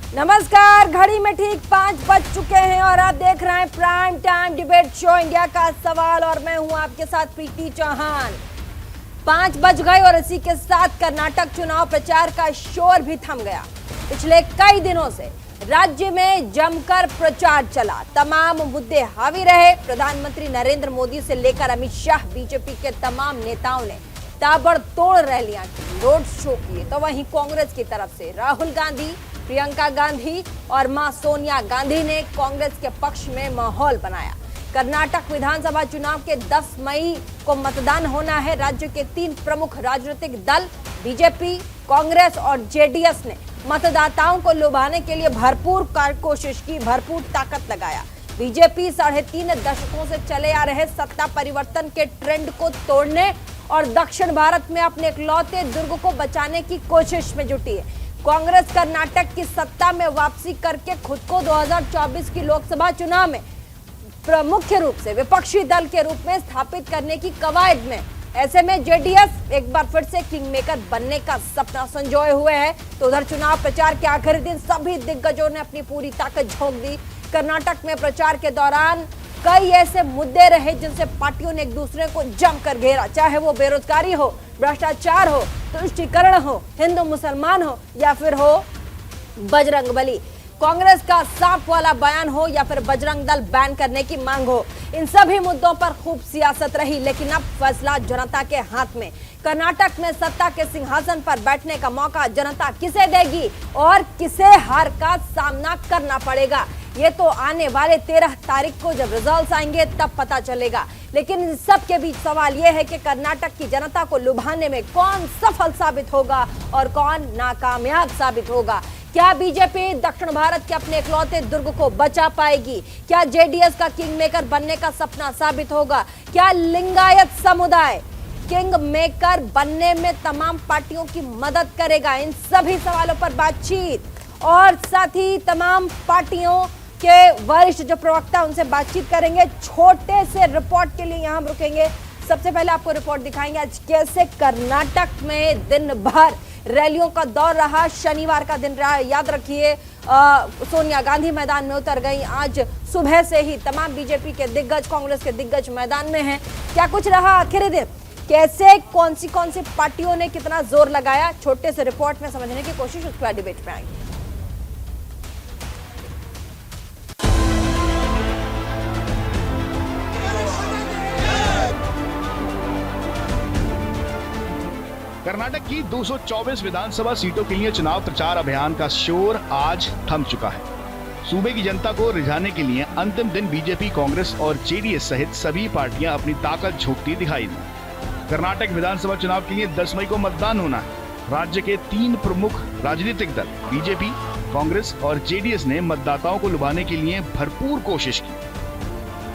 नमस्कार, घड़ी में ठीक 5 बज चुके हैं और आप देख रहे हैं prime time debate show India का सवाल और मैं हूं आपके साथ प्रीति चौहान। 5 बज गए और इसी के साथ कर्नाटक चुनाव प्रचार का शोर भी थम गया। पिछले कई दिनों से राज्य में जमकर प्रचार चला, तमाम मुद्दे हावी रहे। प्रधानमंत्री नरेंद्र मोदी से लेकर अमित शाह, बीजेपी के तमाम नेताओं ने ताबड़तोड़ रैलियां की, रोड शो किए। तो वहीं कांग्रेस की तरफ से राहुल गांधी, प्रियंका गांधी और मां सोनिया गांधी ने कांग्रेस के पक्ष में माहौल बनाया। कर्नाटक विधानसभा चुनाव के 10 मई को मतदान होना है। राज्य के 3 प्रमुख राजनीतिक दल बीजेपी, कांग्रेस और जेडीएस ने मतदाताओं को लुभाने के लिए भरपूर कोशिश की, भरपूर ताकत लगाया। बीजेपी 3.5 दशकों से चले आ रहे सत्ता परिवर्तन के ट्रेंड को तोड़ने और दक्षिण भारत में अपने इकलौते दुर्ग को बचाने की कोशिश में जुटी है। कांग्रेस कर्नाटक की सत्ता में वापसी करके खुद को 2024 की लोकसभा चुनाव में मुख्य रूप से विपक्षी दल के रूप में स्थापित करने की कवायद में। ऐसे में जेडीएस एक बार फिर से किंग मेकर बनने का सपना संजोए हुए है। तो उधर चुनाव प्रचार के आखिरी दिन सभी दिग्गजों ने अपनी पूरी ताकत झोंक दी। कर्नाटक में प्रचार के दौरान कई ऐसे मुद्दे रहे जिनसे पार्टियों ने एक दूसरे को जमकर घेरा, चाहे वो बेरोजगारी हो, भ्रष्टाचार हो, तुष्टीकरण हो, हिंदू मुसलमान हो या फिर हो बजरंगबली, कांग्रेस का सांप वाला बयान हो या फिर बजरंग दल बैन करने की मांग हो। इन सभी मुद्दों पर खूब सियासत रही, लेकिन अब फैसला जनता के हाथ में। कर्नाटक में सत्ता के सिंहासन पर बैठने का मौका जनता किसे देगी और किसे हार का सामना करना पड़ेगा, ये तो आने वाले 13 तारीख को जब रिजल्ट्स आएंगे तब पता चलेगा। लेकिन इन सब के बीच सवाल यह है कि कर्नाटक की जनता को लुभाने में कौन सफल साबित होगा और कौन नाकामयाब साबित होगा। क्या बीजेपी दक्षिण भारत के अपने इकलौते दुर्ग को बचा पाएगी? क्या जेडीएस का किंग मेकर बनने का सपना साबित होगा? क्या लिंगायत समुदाय किंग मेकर बनने में तमाम पार्टियों की मदद करेगा? इन सभी सवालों पर बातचीत और साथ ही तमाम पार्टियों के वरिष्ठ जो प्रवक्ता उनसे बातचीत करेंगे। छोटे से रिपोर्ट के लिए यहाँ हम रुकेंगे। सबसे पहले आपको रिपोर्ट दिखाएंगे आज कैसे कर्नाटक में दिन भर रैलियों का दौर रहा। शनिवार का दिन रहा, याद रखिए। सोनिया गांधी मैदान में उतर गई। आज सुबह से ही तमाम बीजेपी के दिग्गज, कांग्रेस के दिग्गज मैदान में हैं। क्या कुछ रहा आखिरी दिन, कैसे कौन सी पार्टियों ने कितना जोर लगाया, छोटे से रिपोर्ट में समझने की कोशिश, उसके बाद डिबेट में आएंगे। कर्नाटक की 224 विधानसभा सीटों के लिए चुनाव प्रचार अभियान का शोर आज थम चुका है। सूबे की जनता को रिझाने के लिए अंतिम दिन बीजेपी, कांग्रेस और जेडीएस सहित सभी पार्टियां अपनी ताकत झोंकती दिखाई दी। कर्नाटक विधानसभा चुनाव के लिए 10 मई को मतदान होना है। राज्य के 3 प्रमुख राजनीतिक दल बीजेपी, कांग्रेस और जेडीएस ने मतदाताओं को लुभाने के लिए भरपूर कोशिश की।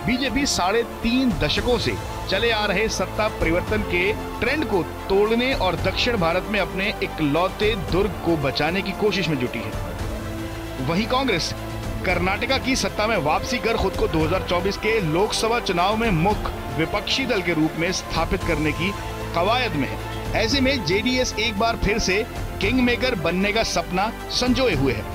बीजेपी 3.5 दशकों से चले आ रहे सत्ता परिवर्तन के ट्रेंड को तोड़ने और दक्षिण भारत में अपने इकलौते दुर्ग को बचाने की कोशिश में जुटी है। वहीं कांग्रेस कर्नाटका की सत्ता में वापसी कर खुद को 2024 के लोकसभा चुनाव में मुख्य विपक्षी दल के रूप में स्थापित करने की कवायद में है। ऐसे में जेडीएस एक बार फिर से किंग मेकर बनने का सपना संजोए हुए है।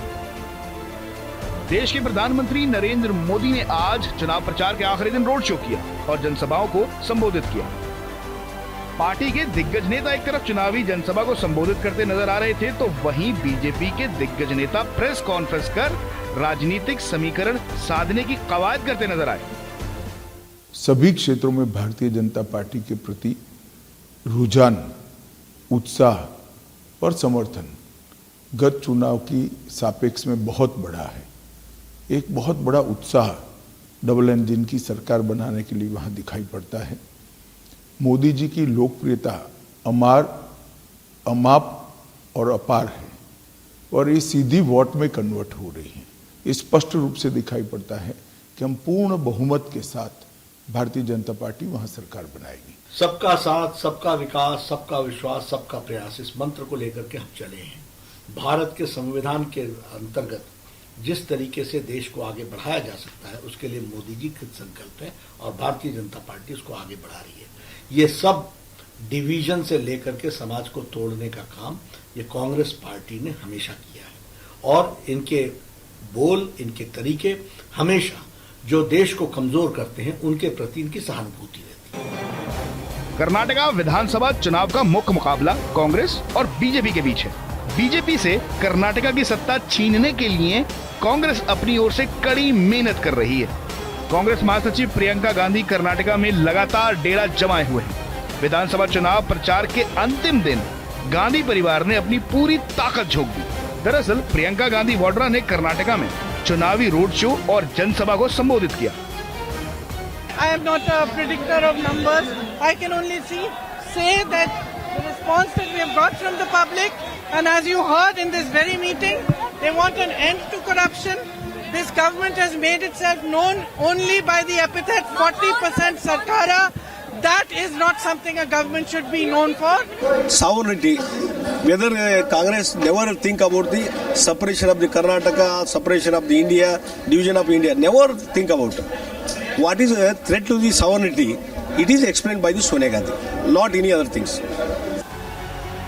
देश के प्रधानमंत्री नरेंद्र मोदी ने आज चुनाव प्रचार के आखिरी दिन रोड शो किया और जनसभाओं को संबोधित किया। पार्टी के दिग्गज नेता एक तरफ चुनावी जनसभा को संबोधित करते नजर आ रहे थे, तो वहीं बीजेपी के दिग्गज नेता प्रेस कॉन्फ्रेंस कर राजनीतिक समीकरण साधने की कवायद करते नजर आए। सभी क्षेत्रों में भारतीय जनता पार्टी के प्रति रुझान, उत्साह और समर्थन गत चुनाव की सापेक्ष में बहुत बढ़ा है। एक बहुत बड़ा उत्साह डबल इंजन की सरकार बनाने के लिए वहां दिखाई पड़ता है। मोदी जी की लोकप्रियता अमाप और अपार है और ये सीधी वोट में कन्वर्ट हो रही है। स्पष्ट रूप से दिखाई पड़ता है कि हम पूर्ण बहुमत के साथ भारतीय जनता पार्टी वहां सरकार बनाएगी। सबका साथ, सबका विकास, सबका विश्वास, सबका प्रयास, इस मंत्र को लेकर के हम चले हैं। भारत के संविधान के अंतर्गत जिस तरीके से देश को आगे बढ़ाया जा सकता है उसके लिए मोदी जी कृत संकल्प है और भारतीय जनता पार्टी उसको आगे बढ़ा रही है। ये सब डिवीजन से लेकर के समाज को तोड़ने का काम ये कांग्रेस पार्टी ने हमेशा किया है और इनके बोल, इनके तरीके हमेशा जो देश को कमजोर करते हैं उनके प्रति इनकी सहानुभूति रहती है। कर्नाटका विधानसभा चुनाव का मुख्य मुकाबला कांग्रेस और बीजेपी के बीच है। बीजेपी से कर्नाटका की सत्ता छीनने के लिए कांग्रेस अपनी ओर से कड़ी मेहनत कर रही है। कांग्रेस महासचिव प्रियंका गांधी कर्नाटका में लगातार डेरा जमाए हुए हैं। विधानसभा चुनाव प्रचार के अंतिम दिन गांधी परिवार ने अपनी पूरी ताकत झोंक दी। दरअसल प्रियंका गांधी वाड्रा ने कर्नाटका में चुनावी रोड शो और जनसभा को संबोधित किया। I am not a predictor of numbers. I can only say that the response that we have got from the public, and as you heard in this very meeting, they want an end to corruption. This government has made itself known only by the epithet 40% Sarkara. That is not something a government should be known for. Sovereignty. Whether Congress never think about the separation of the Karnataka, separation of the India, division of India. Never think about it. What is a threat to the sovereignty? It is explained by the Sonia Gandhi, not any other things.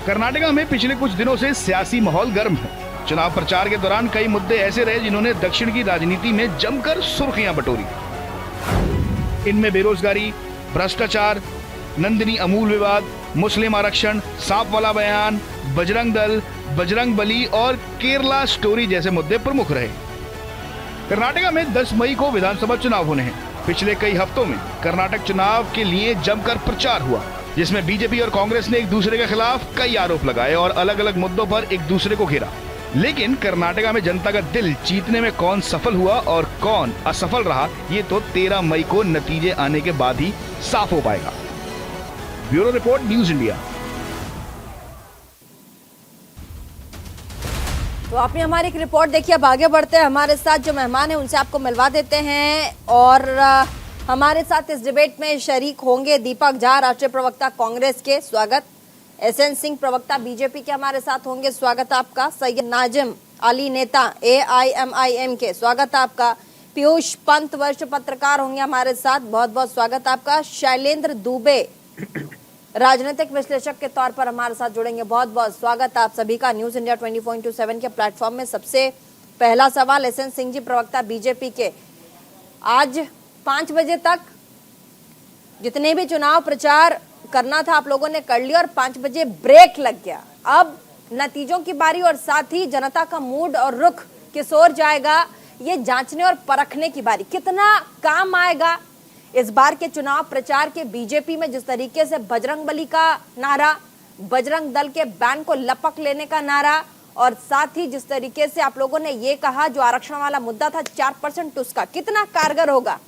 Karnataka में पिछले कुछ दिनों से सियासी माहौल गर्म है। चुनाव प्रचार के दौरान कई मुद्दे ऐसे रहे जिन्होंने दक्षिण की राजनीति में जमकर सुर्खियां बटोरी। इनमें बेरोजगारी, भ्रष्टाचार, नंदिनी अमूल विवाद, मुस्लिम आरक्षण, सांप वाला बयान, बजरंग दल, बजरंग बली और केरला स्टोरी जैसे मुद्दे प्रमुख रहे। कर्नाटका में 10 मई को विधानसभा चुनाव होने हैं। पिछले कई हफ्तों में कर्नाटक चुनाव के लिए जमकर प्रचार हुआ, जिसमें बीजेपी और कांग्रेस ने एक दूसरे के खिलाफ कई आरोप लगाए और अलग अलग मुद्दों पर एक दूसरे को घेरा। लेकिन कर्नाटका में जनता का दिल जीतने में कौन सफल हुआ और कौन असफल रहा, ये तो 13 मई को नतीजे आने के बाद ही साफ हो पाएगा। Bureau report, news India. तो आपने हमारी एक रिपोर्ट देखी। अब आगे बढ़ते हैं, हमारे साथ जो मेहमान हैं उनसे आपको मिलवा देते हैं। और हमारे साथ इस डिबेट में शरीक होंगे दीपक झा, राष्ट्रीय प्रवक्ता कांग्रेस के, स्वागत। एसएन सिंह, प्रवक्ता बीजेपी के, हमारे साथ होंगे, स्वागत आपका। सैयद नाजिम अली, नेता AIMIM के, स्वागत आपका। पीयूष पंत, वरिष्ठ पत्रकार, होंगे हमारे साथ, बहुत बहुत स्वागत आपका। शैलेंद्र दुबे, राजनीतिक विश्लेषक के तौर पर हमारे साथ जुड़ेंगे, बहुत बहुत स्वागत आप सभी का न्यूज इंडिया 24/7 के प्लेटफॉर्म में। सबसे पहला सवाल एसएन सिंह जी, प्रवक्ता बीजेपी के, आज 5 बजे तक जितने भी चुनाव प्रचार करना था आप लोगों ने कर लिया और 5 बजे ब्रेक लग गया। अब नतीजों की बारी और साथ ही जनता का मूड और रुख किस ओर जाएगा, ये जांचने और परखने की बारी। कितना काम आएगा इस बार के चुनाव प्रचार के बीजेपी में, जिस तरीके से बजरंग बली का नारा, बजरंग दल के बैन को लपक लेने का नारा, और साथ ही जिस तरीके से आप लोगों ने ये कहा जो आरक्षण वाला मुद्दा था 4%, उसका कितना कारगर होगा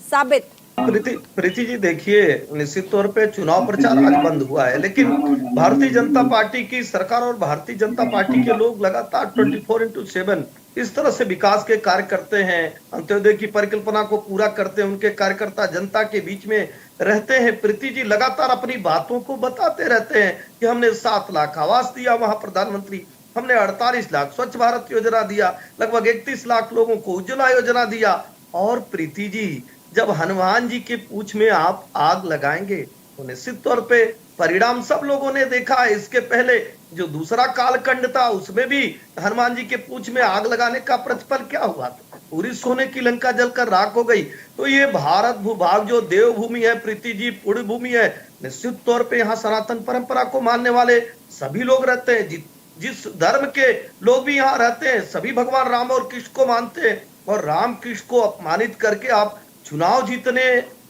साबित? प्रीति जी, देखिए, निश्चित तौर पे चुनाव प्रचार आज बंद हुआ है, लेकिन भारतीय जनता पार्टी की सरकार और भारतीय जनता पार्टी के लोग लगातार 24/7 इस तरह से विकास के कार्य करते हैं, अंत्योदय की परिकल्पना को पूरा करते हैं, उनके कार्यकर्ता जनता के बीच में रहते हैं। प्रीति जी लगातार अपनी बातों को बताते रहते हैं कि हमने 7 लाख आवास दिया वहां प्रधानमंत्री, हमने 48 लाख स्वच्छ भारत योजना दिया, लगभग 31 लाख लोगों को उज्ज्वला योजना दिया। और प्रीति जी, जब हनुमान जी के पूंछ में आप आग लगाएंगे तो निश्चित तौर पे परिणाम सब लोगों ने देखा है। इसके पहले जो दूसरा कालखंड था उसमें भी हनुमान जी के पूंछ में आग लगाने का प्रतिफल क्या हुआ था? पूरी सोने की लंका जलकर राख हो गई। तो ये भारत भूभाग जो देवभूमि है प्रीति जी, पुण्य भूमि है, निश्चित तौर पे यहाँ सनातन परंपरा को मानने वाले सभी लोग रहते हैं। जिस धर्म के लोग भी यहाँ रहते हैं सभी भगवान राम और कृष्ण को मानते हैं, और राम कृष्ण को अपमानित करके आप चुनाव जीतने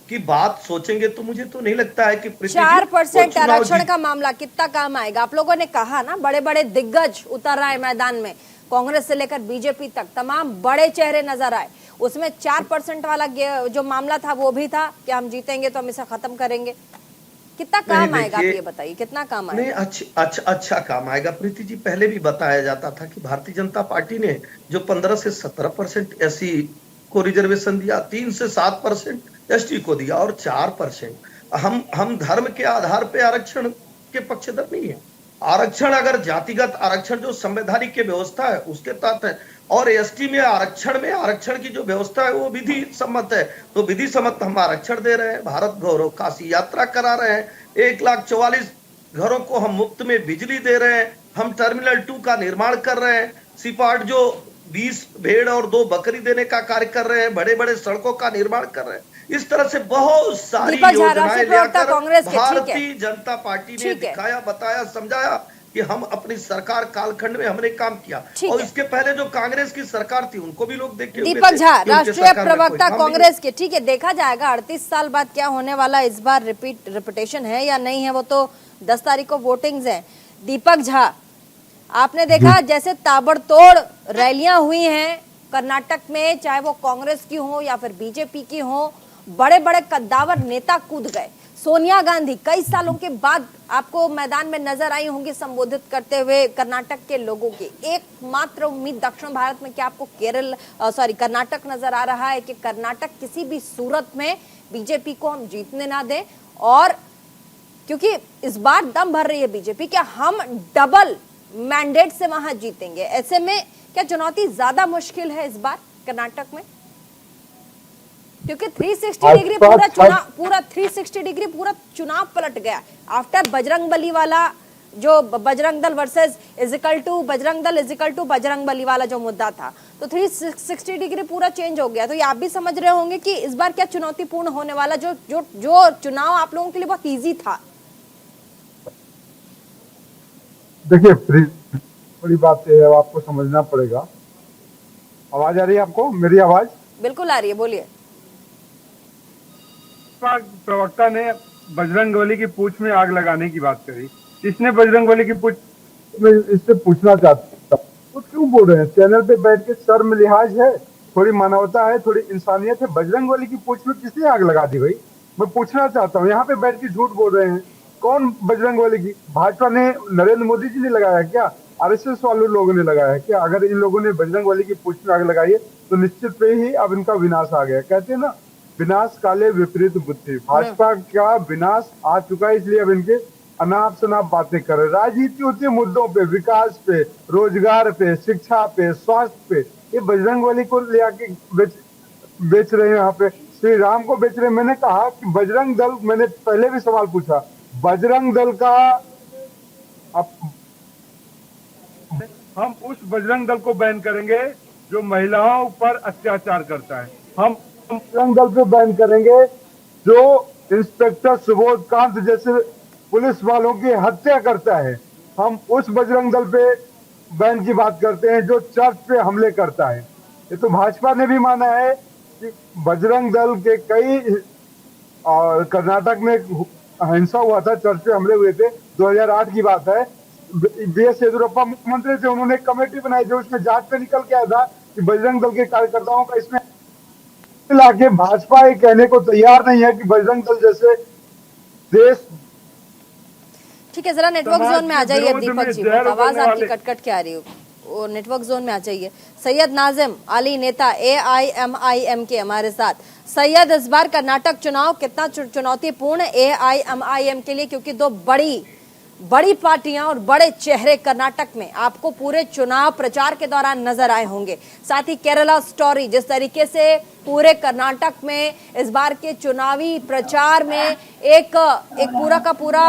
की बात सोचेंगे तो मुझे तो नहीं लगता है कि 4% आरक्षण का मामला कितना काम आएगा? आप लोगों ने कहा ना, बड़े बड़े दिग्गज उतर रहा है मैदान में, कांग्रेस से लेकर बीजेपी तक तमाम बड़े चेहरे नजर आए। उसमें 4% वाला जो मामला था वो भी था कि हम जीतेंगे तो हम इसे खत्म करेंगे। कितना काम आएगा आप ये बताइए, कितना काम आएगा? नहीं, अच्छा काम आएगा प्रीति जी। पहले भी बताया जाता था कि भारतीय जनता पार्टी ने जो 15 से 17% एससी को रिजर्वेशन दिया, 3 से 7% एसटी को दिया और 4% हम धर्म के आधार पे आरक्षण के पक्षधर नहीं है। आरक्षण अगर जातिगत आरक्षण जो संवैधानिक की व्यवस्था है उसके तहत है, और एसटी में आरक्षण की जो व्यवस्था है वो विधि सम्मत है, तो विधि सम्मत हम आरक्षण दे रहे हैं। भारत गौरव काशी यात्रा करा रहे हैं, 1,44,000 घरों को हम मुफ्त में बिजली दे रहे हैं, हम टर्मिनल 2 का निर्माण कर रहे हैं, सिपाट जो 20 भेड़ और 2 बकरी देने का कार्य कर रहे हैं, बड़े बड़े सड़कों का निर्माण कर रहे हैं। इस तरह से बहुत सारी दीपक झा, योजनाएं राष्ट्रीय प्रवक्ता लेकर कांग्रेस के, ठीक है। भारतीय जनता पार्टी ने ठीक है। दिखाया, बताया, समझाया कि हम अपनी सरकार कालखंड में हमने काम किया। ठीक और है। इसके पहले जो कांग्रेस की सरकार थी उनको भी लोग देखे हुए दीपक थे झा, कि उनके राष्ट्रीय सरकार में कोई प्रवक्ता काम नहीं कांग्रेस के, ठीक है, देखा जाएगा 38 साल बाद क्या होने वाला इस बार रिपीटेशन है या नहीं है, वो तो 10 तारीख को वोटिंग्स है। दीपक झा, आपने देखा जैसे ताबड़तोड़ रैलियां हुई हैं कर्नाटक में, चाहे वो कांग्रेस की हो या फिर बीजेपी की हो, बड़े बड़े कद्दावर नेता कूद गए। सोनिया गांधी कई सालों के बाद आपको मैदान में नजर आई होंगी संबोधित करते हुए कर्नाटक के लोगों की। एकमात्र उम्मीद दक्षिण भारत में क्या आपको कर्नाटक नजर आ रहा है कि कर्नाटक किसी भी सूरत में बीजेपी को हम जीतने ना दें, और क्योंकि इस बार दम भर रही है बीजेपी कि हम डबल मैंडेट से वहां जीतेंगे। ऐसे में क्या चुनौती ज्यादा मुश्किल है इस बार कर्नाटक में? क्योंकि 360 डिग्री पूरा 360 डिग्री पूरा चुनाव पलट गया आफ्टर बजरंग बली वाला, जो बजरंग दल वर्सेस बजरंग दल बजरंग बली वाला जो मुद्दा था, तो 360 डिग्री पूरा चेंज हो गया। तो ये आप भी समझ रहे होंगे कि इस बार क्या चुनौतीपूर्ण होने वाला, जो चुनाव आप लोगों के लिए बहुत इजी था। देखिए, बड़ी बात है, आपको समझना पड़ेगा। आवाज आ रही है आपको? मेरी आवाज बिल्कुल आ रही है, बोलिए। प्रवक्ता ने बजरंग बली की पूंछ में आग लगाने की बात करी। इसने बजरंग बली की पूंछ में इससे पूछना चाहता तो क्यों बोल रहे हैं? चैनल पे बैठ के शर्म लिहाज है, थोड़ी मानवता है, थोड़ी इंसानियत है। बजरंग बली की पूंछ में किसने आग लगा दी भाई? मैं पूछना चाहता हूँ। यहाँ पे बैठ के झूठ बोल रहे हैं। कौन बजरंग बली की? भाजपा ने, नरेंद्र मोदी जी ने लगाया क्या? आरएसएस वाले लोगों ने लगाया क्या? अगर इन लोगों ने बजरंग बली की पूंछ में आग लगाई है तो निश्चित पे ही अब इनका विनाश आ गया। कहते हैं ना, विनाश काले विपरीत बुद्धि। भाजपा का विनाश आ चुका है, इसलिए अब इनके अनाप शनाप बातें कर रहे। राजनीति होती है मुद्दों पे, विकास पे, रोजगार पे, शिक्षा पे, स्वास्थ्य पे। ये बजरंग बली को ले आके बेच रहे हैं। यहाँ पे श्री राम को बेच रहे हैं। मैंने कहा कि बजरंग दल, मैंने पहले भी सवाल पूछा, बजरंग दल का हम उस बजरंग दल को बैन करेंगे जो महिलाओं पर अत्याचार करता है। हम बजरंग दल पे बैन करेंगे जो इंस्पेक्टर सुबोध कांत जैसे पुलिस वालों की हत्या करता है। हम उस बजरंग दल पे बैन की बात करते हैं जो चर्च पे हमले करता है। ये तो भाजपा ने भी माना है कि बजरंग दल के कई, और कर्नाटक में हिंसा हुआ था, चर्च पे हमले हुए थे, 2008 की बात है। बीएस येदियुरप्पा मुख्यमंत्री थे, उन्होंने एक कमेटी बनाई जो उसमें जांच पे निकल के आया था कि बजरंग दल के कार्यकर्ताओं का इसमें लाके भाजपा ये कहने को तैयार नहीं है कि बजरंग दल जैसे देश। ठीक है, जरा नेटवर्क जोन में आ जाइए दीपक जी, आवाज आपकी कट के आ रही हो, वो नेटवर्क जोन में आ जाइए। सैयद नाजिम अली, नेता AIMIM के, हमारे साथ। सैयद, इस बार कर्नाटक चुनाव कितना चुनौतीपूर्ण AIMIM के लिए, क्योंकि दो बड़ी पार्टियां और बड़े चेहरे कर्नाटक में आपको पूरे चुनाव प्रचार के दौरान नजर आए होंगे। साथ ही केरला स्टोरी, जिस तरीके से पूरे कर्नाटक में इस बार के चुनावी प्रचार में एक पूरा का पूरा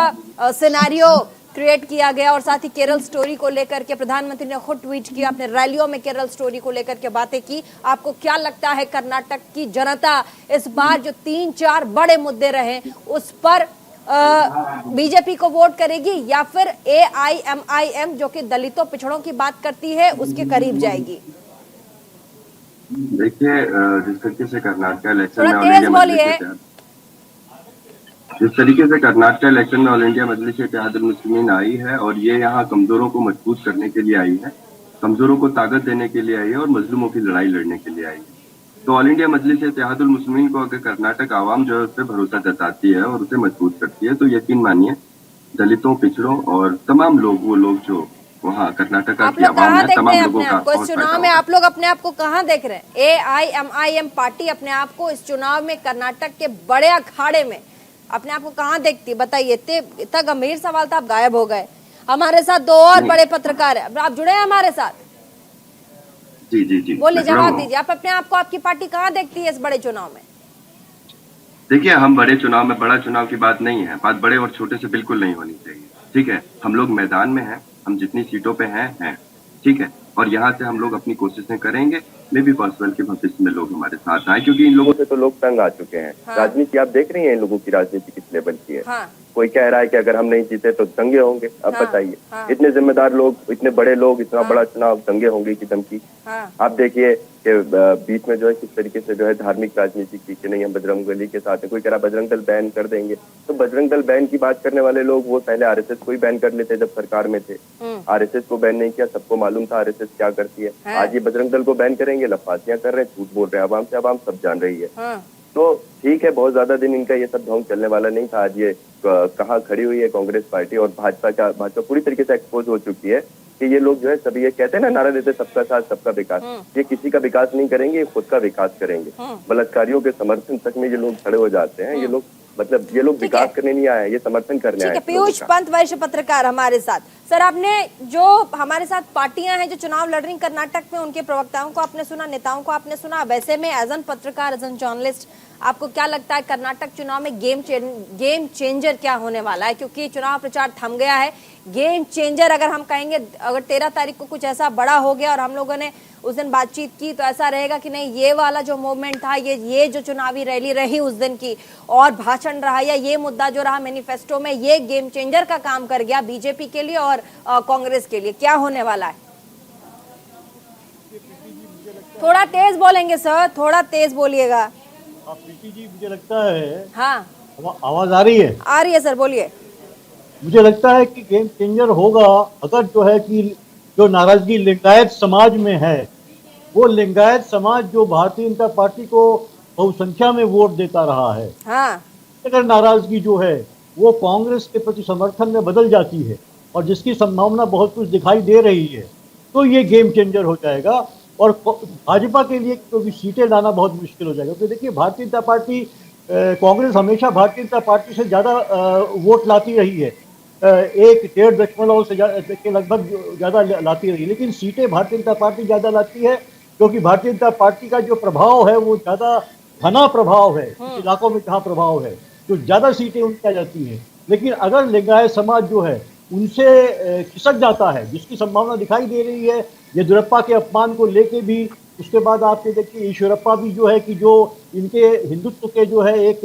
सिनेरियो क्रिएट किया गया, और साथ ही केरल स्टोरी को लेकर के प्रधानमंत्री ने खुद ट्वीट किया, अपने रैलियों में केरल स्टोरी को लेकर के बातें की। आपको क्या लगता है कर्नाटक की जनता इस बार जो 3-4 बड़े मुद्दे रहे उस पर बीजेपी को वोट करेगी या फिर AIMIM जो कि दलितों पिछड़ों की बात करती है उसके करीब जाएगी? देखिए, जिस तरीके से कर्नाटक इलेक्शन में ऑल इंडिया मजलिस इत्तेहादुल मुस्लिमीन आई है, और ये यहाँ कमजोरों को मजबूत करने के लिए आई है, कमजोरों को ताकत देने के लिए आई है और मजलूमों की लड़ाई लड़ने के लिए आई है। तो ऑल इंडिया मजलिस इत्तेहादुल मुस्लिमीन को अगर कर्नाटक आवाम जो है उस पर भरोसा जताती है और उसे मजबूत करती है, तो यकीन मानिए दलितों, पिछड़ों और तमाम लोग, वो लोग जो वहाँ कर्नाटक की आवाम है, तमाम लोगों का इस चुनाव में आप लोग अपने आप को कहाँ देख रहे हैं? AIMIM पार्टी अपने आप को इस चुनाव में कर्नाटक के बड़े अखाड़े में अपने आप को कहाँ देखती? बताइए। इतना गंभीर सवाल था, आप गायब हो गए। हमारे साथ 2 और बड़े पत्रकार है, आप जुड़े हैं हमारे साथ। जी बोलिए, जवाब दीजिए। आप अपने आप को, आपकी पार्टी कहाँ देखती है इस बड़े चुनाव में? देखिए, हम बड़े चुनाव में, बड़ा चुनाव की बात नहीं है, बात बड़े और छोटे से बिल्कुल नहीं होनी चाहिए। ठीक है, हम लोग मैदान में हैं, हम जितनी सीटों पे हैं, ठीक है, और यहाँ से हम लोग अपनी कोशिशें करेंगे। मे भी पॉसिबल कि भविष्य में लोग हमारे साथ आए, क्योंकि इन लोगों से तो लोग तंग आ चुके हैं। हाँ। राजनीति आप देख रही हैं, इन लोगों की राजनीति किस लेवल की है। हाँ। कोई कह रहा है कि अगर हम नहीं जीते तो दंगे होंगे। अब हाँ। बताइए, हाँ। इतने जिम्मेदार लोग, इतने बड़े लोग, इतना हाँ। बड़ा चुनाव, दंगे होंगे की धमकी। हाँ। आप देखिए कि बीच में जो है किस तरीके से जो है धार्मिक राजनीति की कि नहीं हम बजरंगबली के साथ हैं। कोई कह रहा बजरंग दल बैन कर देंगे, तो बजरंग दल बैन की बात करने वाले लोग वो पहले आरएसएस को ही बैन कर लेते जब सरकार में थे। आरएसएस को बैन नहीं किया, सबको मालूम था आरएसएस क्या करती है। आज ये बजरंग दल को बैन करेंगे, लफासियां कर रहे हैं, झूठ बोल रहे हैं आवाम से, आवाम सब जान रही है। तो ठीक है, बहुत ज्यादा दिन इनका ये सब ढोंग चलने वाला नहीं था। आज ये कहाँ खड़ी हुई है कांग्रेस पार्टी, और भाजपा पूरी तरीके से एक्सपोज हो चुकी है कि ये लोग जो है सभी ये कहते हैं ना, नारा देते सबका साथ सबका विकास। ये किसी का विकास नहीं करेंगे, ये खुद का विकास करेंगे। बलात्कारियों के समर्थन तक में ये लोग खड़े हो जाते हैं। ये लोग मतलब ये लोग विकास करने नहीं आए, ये समर्थन करने आए। पीयूष पंत वरिष्ठ पत्रकार हमारे साथ। सर, आपने जो हमारे साथ पार्टियां हैं जो चुनाव लड़ रही कर्नाटक में, उनके प्रवक्ताओं को आपने सुना, नेताओं को आपने सुना। वैसे में एज एन पत्रकार, एज एन जर्नलिस्ट, आपको क्या लगता है कर्नाटक चुनाव में गेम चेंजर क्या होने वाला है? क्योंकि चुनाव प्रचार थम गया है। गेम चेंजर अगर हम कहेंगे, अगर 13 तारीख को कुछ ऐसा बड़ा हो गया और हम लोगों ने उस दिन बातचीत की, तो ऐसा रहेगा कि नहीं, ये वाला जो मूवमेंट था, ये जो चुनावी रैली रही उस दिन की, और भाषण रहा या ये मुद्दा जो रहा मैनिफेस्टो में, ये गेम चेंजर का काम कर गया बीजेपी के लिए और कांग्रेस के लिए। क्या होने वाला है? थोड़ा तेज बोलेंगे सर, थोड़ा तेज बोलिएगा। प्रीति जी, मुझे लगता है, हाँ, आवाज आ रही है? आ रही है सर, बोलिए। मुझे लगता है कि गेम चेंजर होगा अगर जो है कि जो नाराजगी लिंगायत समाज में है, वो लिंगायत समाज जो भारतीय जनता पार्टी को बहुसंख्या में वोट देता रहा है, हाँ, अगर नाराजगी जो है वो कांग्रेस के प्रति समर्थन में बदल जाती है, और जिसकी संभावना बहुत कुछ दिखाई दे रही है, तो ये गेम चेंजर हो जाएगा। और भाजपा के लिए तो भी सीटें लाना बहुत मुश्किल हो जाएगा। तो देखिए, भारतीय जनता पार्टी, कांग्रेस हमेशा भारतीय जनता पार्टी से ज़्यादा वोट लाती रही है, 1.5 से के लगभग ज़्यादा लाती रही है, लेकिन सीटें भारतीय जनता पार्टी ज़्यादा लाती है, क्योंकि भारतीय जनता पार्टी का जो प्रभाव है वो ज़्यादा घना प्रभाव है। इलाकों में जहाँ प्रभाव है तो ज़्यादा सीटें उनकी आ जाती हैं। लेकिन अगर लिंगायत समाज जो है उनसे खिसक जाता है, जिसकी संभावना दिखाई दे रही है येदियुरप्पा के अपमान को लेके भी, उसके बाद आपके देखिए ईश्वरप्पा भी जो है कि जो इनके हिंदुत्व के जो है एक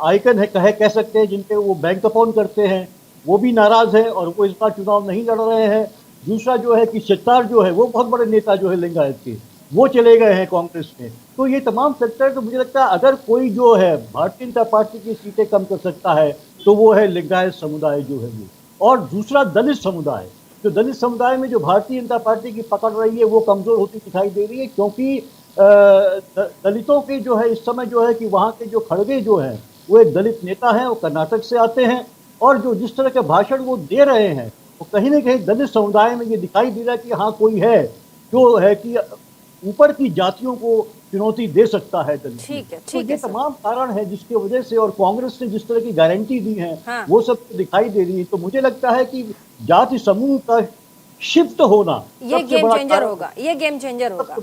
आइकन है, कह सकते हैं, जिनके वो बैंक अपॉन करते हैं, वो भी नाराज है और वो इस बार चुनाव नहीं लड़ रहे हैं। दूसरा जो है कि चित्तार जो है वो बहुत बड़े नेता जो है लिंगायत के, वो चले गए हैं कांग्रेस में। तो ये तमाम फैक्टर, तो मुझे लगता है अगर कोई जो है भारतीय जनता पार्टी की सीटें कम कर सकता है तो वो है लिंगायत समुदाय जो है वो, और दूसरा दलित समुदाय। जो दलित समुदाय में जो भारतीय जनता पार्टी की पकड़ रही है वो कमजोर होती दिखाई दे रही है, क्योंकि दलितों के जो है इस समय जो है कि वहाँ के जो खड़गे जो हैं वो एक दलित नेता हैं, वो कर्नाटक से आते हैं, और जो जिस तरह के भाषण वो दे रहे हैं वो कहीं ना कहीं दलित समुदाय में ये दिखाई दे रहा है कि हाँ, कोई है जो है कि ऊपर की जातियों को चुनौती दे सकता है दलित। ठीक है, तो ये तमाम कारण है जिसकी वजह से, और कांग्रेस ने जिस तरह की गारंटी दी है, हाँ, वो सब दिखाई दे रही है। तो मुझे लगता है कि जाति समूह का शिफ्ट होना ये गेम चेंजर होगा, ये गेम चेंजर होगा,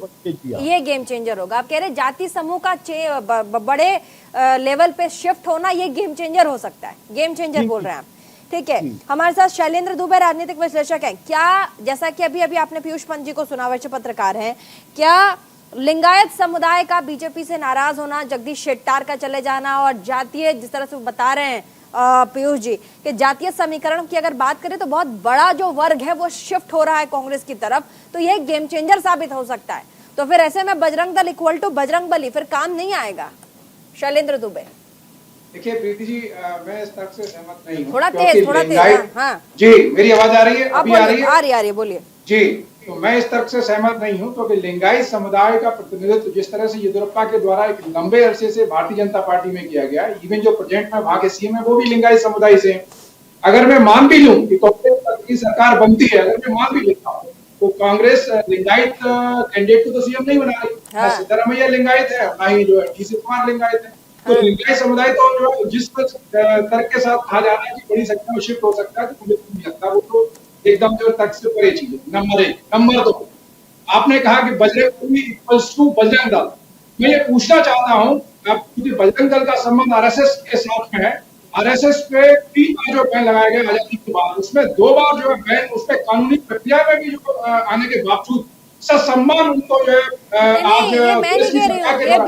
ये गेम चेंजर होगा। आप कह रहे जाति समूह का बड़े लेवल पे शिफ्ट होना ये गेम चेंजर हो सकता है, गेम चेंजर बोल रहे हैं आप। ठीक है, हमारे साथ शैलेंद्र दुबे राजनीतिक विश्लेषक हैं। क्या, जैसा कि अभी आपने पीयूष पंत जी को सुना, वरिष्ठ पत्रकार हैं, क्या लिंगायत समुदाय का बीजेपी से नाराज होना, जगदीश शेट्टार का चले जाना, और जातीय, जिस तरह से बता रहे हैं पीयूष जी कि जातीय समीकरण की अगर बात करें तो बहुत बड़ा जो वर्ग है वो शिफ्ट हो रहा है कांग्रेस की तरफ, तो यह गेम चेंजर साबित हो सकता है। तो फिर ऐसे में बजरंग दल इक्वल टू बजरंग बली फिर काम नहीं आएगा। शैलेंद्र दुबे, देखिए प्रीति जी, मैं इस तर्क से सहमत नहीं हूँ। थोड़ा तेज, हाँ जी, मेरी आवाज आ रही है? अभी आ रही है? आ रही है, बोलिए जी। तो मैं इस तर्क से सहमत नहीं हूं, क्योंकि लिंगायत समुदाय का प्रतिनिधित्व जिस तरह से येदियुरप्पा के द्वारा एक लंबे अरसे से भारतीय जनता पार्टी में किया गया, इवन जो प्रेजेंट में वहां के सीएम है वो भी लिंगायत समुदाय से हैं। अगर मैं मान भी लूं कि कांग्रेस की सरकार बनती है, अगर मैं मान भी लेता हूँ, तो कांग्रेस लिंगायत कैंडिडेट को तो सीएम नहीं बना रही। हाँ। सिद्धरामैया लिंगायत है, ना ही जो है टीसी कुमार लिंगायत है। तो लिंगायत समुदाय तो जो जिस तर्क के साथ कहा जा रहा है कि बड़ी संख्या में शिफ्ट हो सकता है, तो मुझे नहीं लगता, वो तो एकदम जो तर्क से परे चीज है। नंबर 1। नंबर 2, आपने कहा कि बजरंग इक्वल्स टू बजरंग दल। मैं ये पूछना चाहता हूँ, क्योंकि बजरंग दल का संबंध आरएसएस के साथ में है, आरएसएस पे 3 बार जो बैन लगाया गया आजादी के बाद, उसमें 2 बार जो है बैन, उस पर कानूनी प्रक्रिया में भी जो आने के बावजूद ससम्मान उनको जो है आज नहीं, ये मैं नहीं कह रही हूँ, ये द्वारा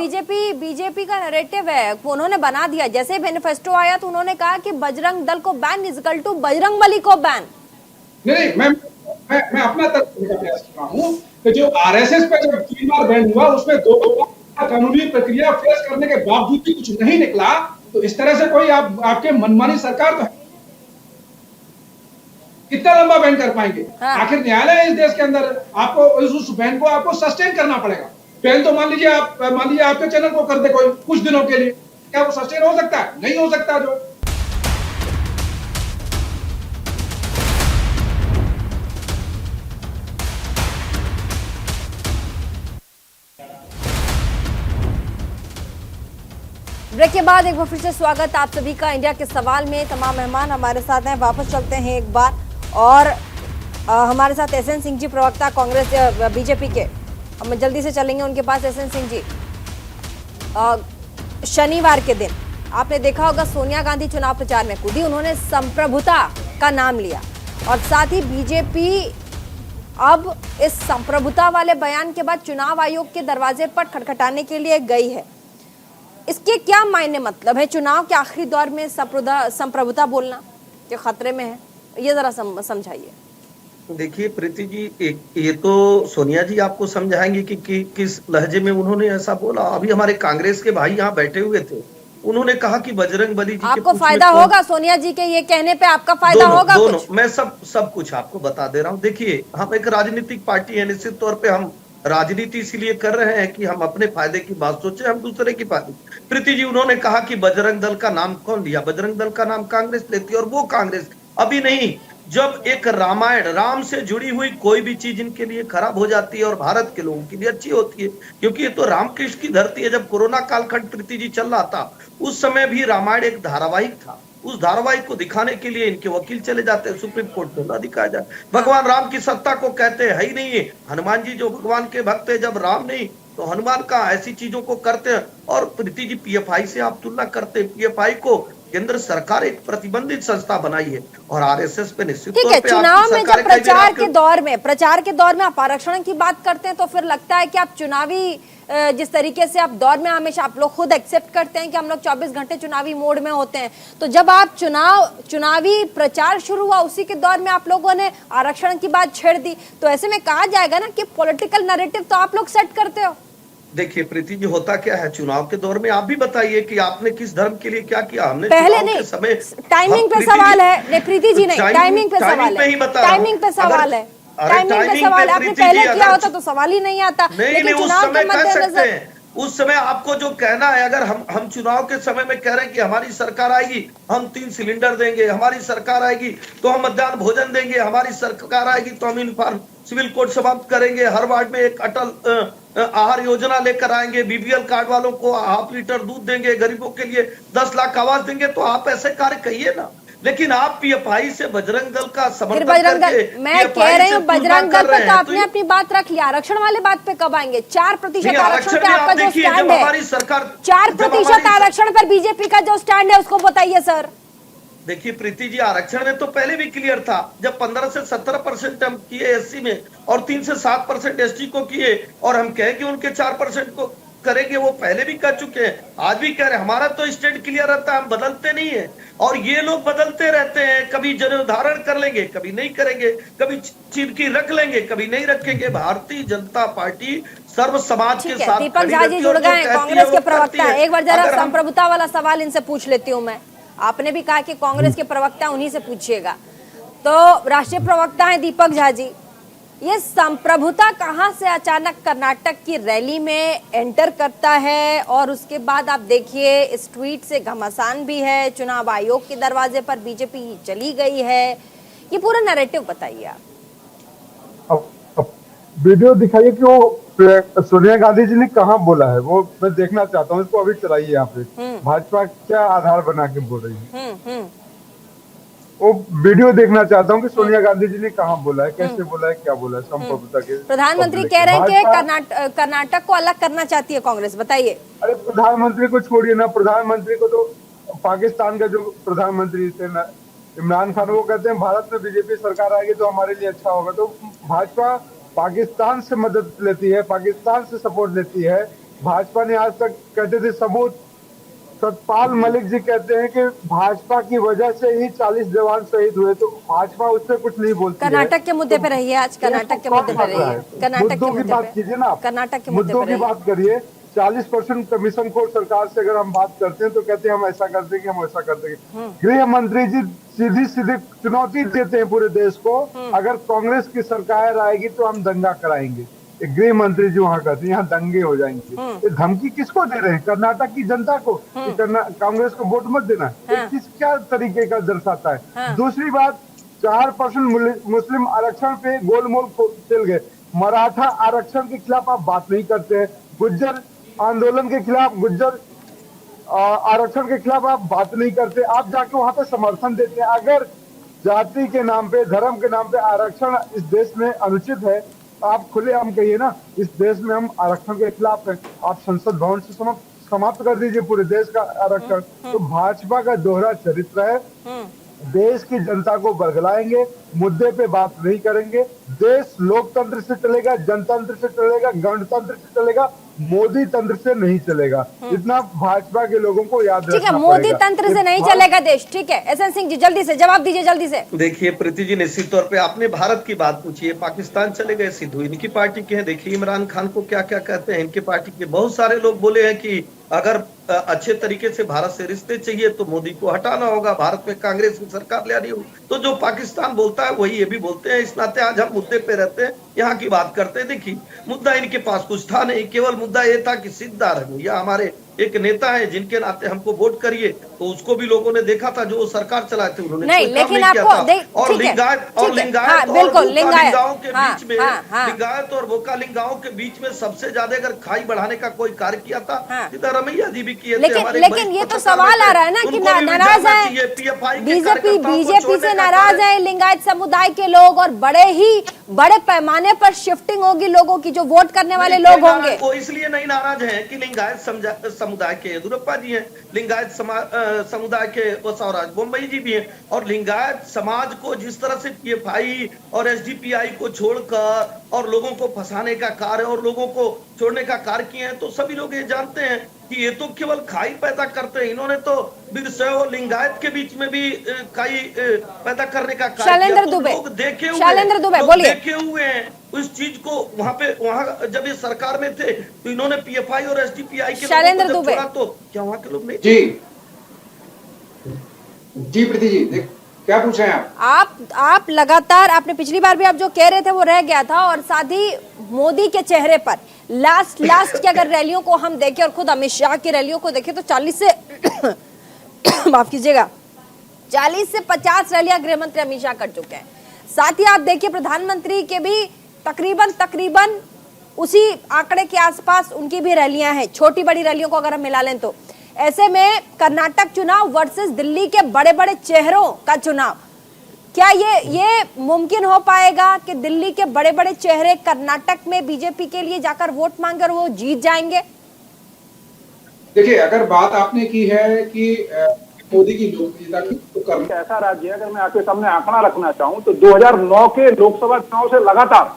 बीजेपी का नैरेटिव है, उन्होंने बना दिया। जैसे मैनिफेस्टो आया तो उन्होंने कहा कि बजरंग दल को ban is equal to Bajrangbali को बैन। नहीं, मैं अपना तर्क देने का प्रयास कर रहा हूँ कि जो आरएसएस पे जब 3 बार बैन हुआ, उसमें 2 बार कानूनी प्रक्रिया फेस करने के बावजूद भी कुछ नहीं निकला, तो इस तरह से कोई आपके मनमानी सरकार तो है, कितना लंबा बैन कर पाएंगे? हाँ। आखिर न्यायालय है इस देश के अंदर, आपको उस बैन को आपको सस्टेन करना पड़ेगा। बैन तो मान लीजिए आपके चैनल को कर दे कोई कुछ दिनों के लिए, क्या वो सस्टेन हो सकता है? नहीं हो सकता। जो ब्रेक के बाद एक बार फिर से स्वागत आप सभी का इंडिया के सवाल में। तमाम मेहमान हमारे साथ हैं, वापस चलते हैं एक बार। और हमारे साथ एसएन सिंह जी, प्रवक्ता कांग्रेस बीजेपी के, हम जल्दी से चलेंगे उनके पास। एसएन सिंह जी, शनिवार के दिन आपने देखा होगा सोनिया गांधी चुनाव प्रचार में कूदी, उन्होंने संप्रभुता का नाम लिया और साथ ही बीजेपी अब इस संप्रभुता वाले बयान के बाद चुनाव आयोग के दरवाजे पर खटखटाने के लिए गई है। इसके क्या मायने मतलब है? चुनाव के आखिरी दौर में संप्रभुता बोलना के खतरे में है, ये जरा समझाइए। देखिए प्रीति जी, ये तो सोनिया जी आपको समझाएंगे कि किस लहजे में उन्होंने ऐसा बोला। अभी हमारे कांग्रेस के भाई यहाँ बैठे हुए थे, उन्होंने कहा कि बजरंगबली जी आपको फायदा होगा सोनिया जी के ये कहने पे, आपका फायदा होगा दोनों कुछ? मैं सब कुछ आपको बता दे रहा हूँ। देखिए, हम एक राजनीतिक पार्टी है, निश्चित तौर पे हम राजनीति इसीलिए कर रहे हैं कि हम अपने फायदे की बात सोचे, हम दूसरे की बात। प्रीति जी, उन्होंने कहा कि बजरंग दल का नाम कौन लिया? बजरंग दल का नाम कांग्रेस लेती है, और वो कांग्रेस अभी नहीं, जब एक रामायण, राम से जुड़ी हुई कोई भी चीज इनके लिए खराब हो जाती है और भारत के लोगों के लिए अच्छी होती है, क्योंकि ये तो रामकृष्ण की धरती है। जब कोरोना कालखंड प्रीति जी चल रहा था, उस समय भी रामायण एक धारावाहिक था। उस धारावाहिक को दिखाने के लिए इनके वकील चले जाते हैं सुप्रीम कोर्ट में, ना दिखाया जाए। भगवान राम की सत्ता को कहते है ही नहीं है। हनुमान जी जो भगवान के भक्त है, जब राम नहीं तो हनुमान का ऐसी चीजों को करते हैं। और प्रीति जी, पीएफआई से आप तुलना करते हैं, पीएफआई को केंद्र सरकार एक प्रतिबंधित संस्था बनाई है और आरएसएस पे निश्चित तौर पे चुनाव में जब प्रचार के दौर में आप आरक्षण की बात करते हैं तो फिर लगता है कि आप चुनावी जिस तरीके से आप दौर में हमेशा आप लोग खुद एक्सेप्ट करते हैं कि हम लोग 24 घंटे चुनावी मोड में होते हैं, तो जब आप चुनावी प्रचार शुरू हुआ उसी के दौर में आप लोगों ने आरक्षण की बात छेड़ दी, तो ऐसे में कहा जाएगा ना कि पॉलिटिकल नैरेटिव तो आप लोग सेट करते हो। देखिए प्रीति जी, होता क्या है चुनाव के दौर में, आप भी बताइए कि आपने किस धर्म के लिए क्या किया। हमने पहले नहीं, समय टाइमिंग पे सवाल है। नहीं प्रीति जी, नहीं, टाइमिंग पे सवाल है, टाइमिंग पे सवाल है, टाइमिंग पे सवाल है। आपने पहले किया होता तो सवाल ही नहीं आता। नहीं, उस समय कह सकते हैं, उस समय आपको जो कहना है, अगर हम चुनाव के समय में कह रहे हैं कि हमारी सरकार आएगी हम 3 सिलेंडर देंगे, हमारी सरकार आएगी तो हम मध्याह्न भोजन देंगे, हमारी सरकार आएगी तो हम यूनिफॉर्म सिविल कोड समाप्त करेंगे, हर वार्ड में एक अटल आहार योजना लेकर आएंगे, बीपीएल कार्ड वालों को ½ लीटर दूध देंगे, गरीबों के लिए 10 लाख आवास देंगे, तो आप ऐसे कार्य कहिए ना। लेकिन आप पीएफआई से बजरंग दल का समर्थन करके, मैं कह रही हूँ बजरंग दल पे तो आपने अपनी बात रख लिया, आरक्षण वाले बात पे कब आएंगे? 4% आरक्षण पे आपका जो स्टैंड है, 4% आरक्षण पर बीजेपी का जो स्टैंड है उसको बताइए सर। देखिए प्रीति जी, आरक्षण में तो पहले भी क्लियर था, जब 15 से 17% हम किए एससी में और 3 से 7% एसटी को किए, और हम कहे कि उनके 4% को करेंगे, वो पहले भी कर चुके हैं, आज भी कह रहे हैं। हमारा तो स्टैंड क्लियर रहता है, हम बदलते नहीं है, और ये लोग बदलते रहते हैं, कभी जनोधारण कर लेंगे, कभी नहीं करेंगे, कभी चिरकी रख लेंगे, कभी नहीं रखेंगे। भारतीय जनता पार्टी सर्व समाज के साथ। दीपक झा जी जुड़ गए, कांग्रेस के प्रवक्ता। एक बार जरा संप्रभुता वाला सवाल इनसे पूछ लेती हूँ मैं। आपने भी कहा कि कांग्रेस के प्रवक्ता, उन्हीं से पूछिएगा। तो राष्ट्रीय प्रवक्ता है दीपक झा जी, ये संप्रभुता कहां से अचानक कर्नाटक की रैली में एंटर करता है? और उसके बाद आप देखिए इस ट्वीट से घमासान भी है, चुनाव आयोग के दरवाजे पर बीजेपी चली गई है, ये पूरा नैरेटिव बताइए आप। वीडियो दिखाइए कि वो सोनिया गांधी जी ने कहाँ बोला है, वो मैं देखना चाहता हूँ। इसको अभी चलाइए यहाँ पे। भाजपा क्या आधार बना के बोल रही है, वो वीडियो देखना चाहता हूँ कि सोनिया गांधी जी ने कहाँ बोला है, कैसे बोला है, क्या बोला है संप्रभुता के। प्रधानमंत्री कह रहे हैं कि कर्नाटक को अलग करना चाहती है कांग्रेस, बताइए। अरे प्रधानमंत्री को छोड़िए ना, प्रधानमंत्री को तो पाकिस्तान का जो प्रधानमंत्री थे इमरान खान, वो कहते हैं भारत में बीजेपी सरकार आएगी तो हमारे लिए अच्छा होगा। तो भाजपा पाकिस्तान से मदद लेती है, पाकिस्तान से सपोर्ट लेती है। भाजपा ने आज तक कहते थे सबूत, सतपाल मलिक जी कहते हैं कि भाजपा की वजह से ही 40 जवान शहीद हुए, तो भाजपा उससे कुछ नहीं बोलती। कर्नाटक के मुद्दे पे रहिए, आज कर्नाटक के मुद्दे पे रहिए, कर्नाटक के मुद्दों की बात कीजिए ना, कर्नाटक के मुद्दे मुद्दों की बात करिए। 40% कमीशन को सरकार से अगर हम बात करते हैं तो कहते हैं हम ऐसा कर देंगे, हम ऐसा कर देंगे। गृह मंत्री जी सीधी सीधी चुनौती देते हैं पूरे देश को, अगर कांग्रेस की सरकार आएगी तो हम दंगा कराएंगे। गृह मंत्री जी वहां कहते हैं यहाँ दंगे हो जाएंगे। ये धमकी किसको दे रहे हैं? कर्नाटक की जनता को, कांग्रेस को वोट मत देना। किस क्या तरीके का दर्शाता है? दूसरी बात, 4% मुस्लिम आरक्षण पे गोलमोल चल गए। मराठा आरक्षण के खिलाफ आप बात नहीं करते हैं, गुज्जर आंदोलन के खिलाफ, गुज्जर आरक्षण के खिलाफ आप बात नहीं करते, आप जाके वहां पे समर्थन देते हैं। अगर जाति के नाम पे, धर्म के नाम पे आरक्षण इस देश में अनुचित है, आप खुलेआम कहिए ना इस देश में हम आरक्षण के खिलाफ हैं। आप संसद भवन से समाप्त कर दीजिए पूरे देश का आरक्षण। तो भाजपा का दोहरा चरित्र है, देश की जनता को बरगलाएंगे, मुद्दे पे बात नहीं करेंगे। देश लोकतंत्र से चलेगा, जनतंत्र से चलेगा, गणतंत्र से चलेगा, मोदी तंत्र से नहीं चलेगा। इतना भाजपा के लोगों को याद रखना पड़ेगा। मोदी तंत्र से नहीं चलेगा देश, ठीक है। एसएन सिंह जी जल्दी से जवाब दीजिए, जल्दी से। देखिए प्रीति जी, निश्चित तौर पे आपने भारत की बात पूछी है, पाकिस्तान चले गए सिद्धू इनकी पार्टी के हैं। देखिए इमरान खान को क्या क्या कहते हैं इनकी पार्टी के। बहुत सारे लोग बोले हैं कि अगर अच्छे तरीके से भारत से रिश्ते चाहिए तो मोदी को हटाना होगा, भारत में कांग्रेस की सरकार ले आनी होगी। तो जो पाकिस्तान बोलता है वही ये भी बोलते हैं। इस नाते आज हम मुद्दे पे रहते हैं, यहाँ की बात करते हैं। देखिए मुद्दा इनके पास कुछ था नहीं, केवल मुद्दा ये था कि सिद्धार्थ भैया हमारे एक नेता है जिनके नाते हमको वोट करिए, तो उसको भी लोगों ने देखा था जो सरकार चलाए थे उन्होंने नहीं, लेकिन आपको और लिंगायत और लिंगायतों के बीच में, लिंगायत और वोकालिंगाओं के बीच में सबसे ज्यादा अगर खाई बढ़ाने का कोई कार्य किया था सिद्धारमैया जी भी किए थे। लेकिन ये तो सवाल आ रहा है ना कि नाराज है बीजेपी से, नाराज है लिंगायत समुदाय के लोग, और बड़े पैमाने पर शिफ्टिंग होगी लोगों की, जो वोट करने वाले लोग होंगे। वो इसलिए नहीं नाराज है कि लिंगायत समुदाय के येदुरप्पा जी हैं, लिंगायत समुदाय के बसवराज बोम्बई जी भी हैं, और लिंगायत समाज को जिस तरह से पीएफआई और एसडीपीआई को छोड़कर और लोगों को फंसाने का कार्य और लोगों को छोड़ने का कार्य किए हैं, तो सभी लोग ये जानते हैं कि ये तो केवल खाई पैदा करते हैं। इन्होंने तो बिरसै और लिंगायत के बीच में भी खाई पैदा करने का कार्य किया। तो लोग देखे हुए हैं उस चीज को। वहां जब ये सरकार में थे तो इन्होंने पीएफआई और एसडीपीआई के शैलेंद्र दुबे, तो क्या वहां के लोग नहीं? जी प्रीति जी क्या पूछ रहे हैं आप लगातार, आपने पिछली बार भी आप जो कह रहे थे वो रह गया था, और साथ ही मोदी के चेहरे पर लास्ट की अगर रैलियों को हम देखें और खुद अमित शाह की रैलियों को देखें तो 40 से माफ कीजिएगा 40 से 50 रैलियां गृह मंत्री अमित शाह कर चुके हैं। साथ ही आप देखिए प्रधानमंत्री के भी तकरीबन उसी आंकड़े के आसपास उनकी भी रैलियां हैं, छोटी बड़ी रैलियों को अगर हम मिला लें तो। ऐसे में कर्नाटक चुनाव वर्सेस दिल्ली के बड़े बड़े चेहरों का चुनाव, क्या ये मुमकिन हो पाएगा कि दिल्ली के बड़े बड़े चेहरे कर्नाटक में बीजेपी के लिए जाकर वोट मांगे और वो जीत जाएंगे? देखिए अगर बात आपने की है कि मोदी की लोकप्रियता की, तो ऐसा राज्य है, अगर मैं आपके सामने आंकड़ा रखना चाहूं तो 2009 के लोकसभा चुनाव से लगातार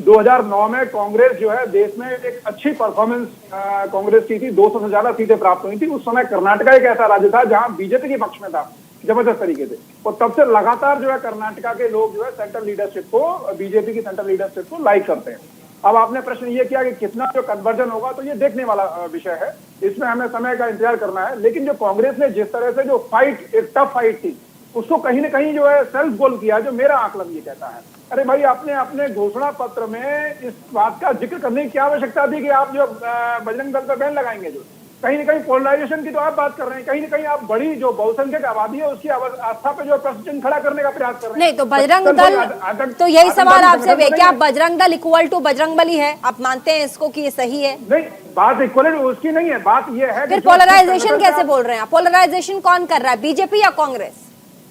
2009 में कांग्रेस जो है देश में एक अच्छी परफॉर्मेंस कांग्रेस की थी, 200 से ज्यादा सीटें प्राप्त हुई थी। उस समय कर्नाटका एक ऐसा राज्य था जहां बीजेपी के पक्ष में था जबरदस्त तरीके से, और तब से लगातार जो है कर्नाटका के लोग जो है सेंट्रल लीडरशिप को, बीजेपी की सेंट्रल लीडरशिप को लाइक करते हैं। अब आपने प्रश्न ये किया कि कितना जो कन्वर्जन होगा, तो ये देखने वाला विषय है, इसमें हमें समय का इंतजार करना है। लेकिन जो कांग्रेस ने जिस तरह से जो फाइट, एक टफ फाइट थी, उसको कहीं ना कहीं जो है सेल्फ गोल किया, जो मेरा आकलन ये कहता है। अरे भाई आपने अपने घोषणा पत्र में इस बात का जिक्र करने की क्या आवश्यकता थी कि आप जो बजरंग दल पर बैन लगाएंगे? जो कहीं ना कहीं पोलराइजेशन की तो आप बात कर रहे हैं, कहीं ना कहीं आप बड़ी जो बहुसंख्यक आबादी है उसकी आस्था पे जो प्रश्न चिन्ह खड़ा करने का प्रयास कर रहे हैं। नहीं तो बजरंग दल, तो यही सवाल आपसे है, क्या बजरंग दल इक्वल टू बजरंगबली है? आप मानते हैं इसको कि ये सही है? नहीं, बात इक्वल उसकी नहीं है, बात ये है। फिर पोलराइजेशन कैसे बोल रहे हैं आप? पोलराइजेशन कौन कर रहा है, बीजेपी या कांग्रेस?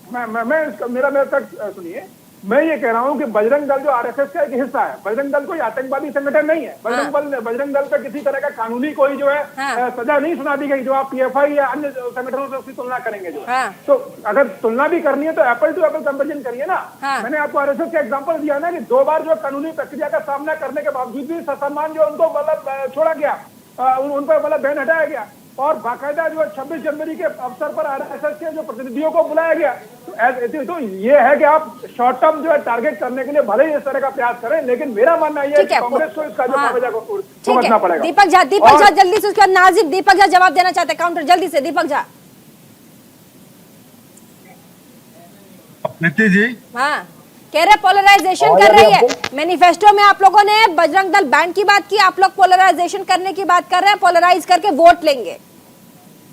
मैं मेरा तक सुनिए, मैं ये कह रहा हूं कि बजरंग दल जो आरएसएस का एक हिस्सा है, बजरंग दल कोई आतंकवादी संगठन नहीं है। बजरंग दल पे किसी तरह का कानूनी कोई जो है सजा नहीं सुना दी गई, जो आप पीएफआई या अन्य संगठनों से उसकी तुलना करेंगे जो है। तो अगर तुलना भी करनी है तो एप्पल टू एप्पल कंपेरिजन करिए ना। मैंने आपको आरएसएस का एग्जाम्पल दिया ना कि 2 बार जो कानूनी प्रक्रिया का सामना करने के बावजूद भी ससम्मान जो उनको मतलब छोड़ा गया, उन पर मतलब बैन हटाया गया, और बाकायदा जो 26 जनवरी के अवसर पर आरएसएस के जो प्रतिनिधियों को बुलाया गया। तो ये है कि आप शॉर्ट टर्म जो है टारगेट करने के लिए भले ही इस तरह का प्रयास करें, लेकिन मेरा मानना यह है कि कांग्रेस को इसका जो खामियाजा को समझना पड़ेगा। दीपक झा जल्दी से, उसके बाद नाजिम। दीपक झा जवाब देना चाहते हैं, काउंटर जल्दी से। दीपक झा। नीति जी, हाँ, कह रहे पोलराइजेशन कर रही है। मैनिफेस्टो में आप लोगों ने बजरंग दल बैंड की बात की, आप लोग पोलराइजेशन करने की बात कर रहे हैं, पोलराइज करके वोट लेंगे।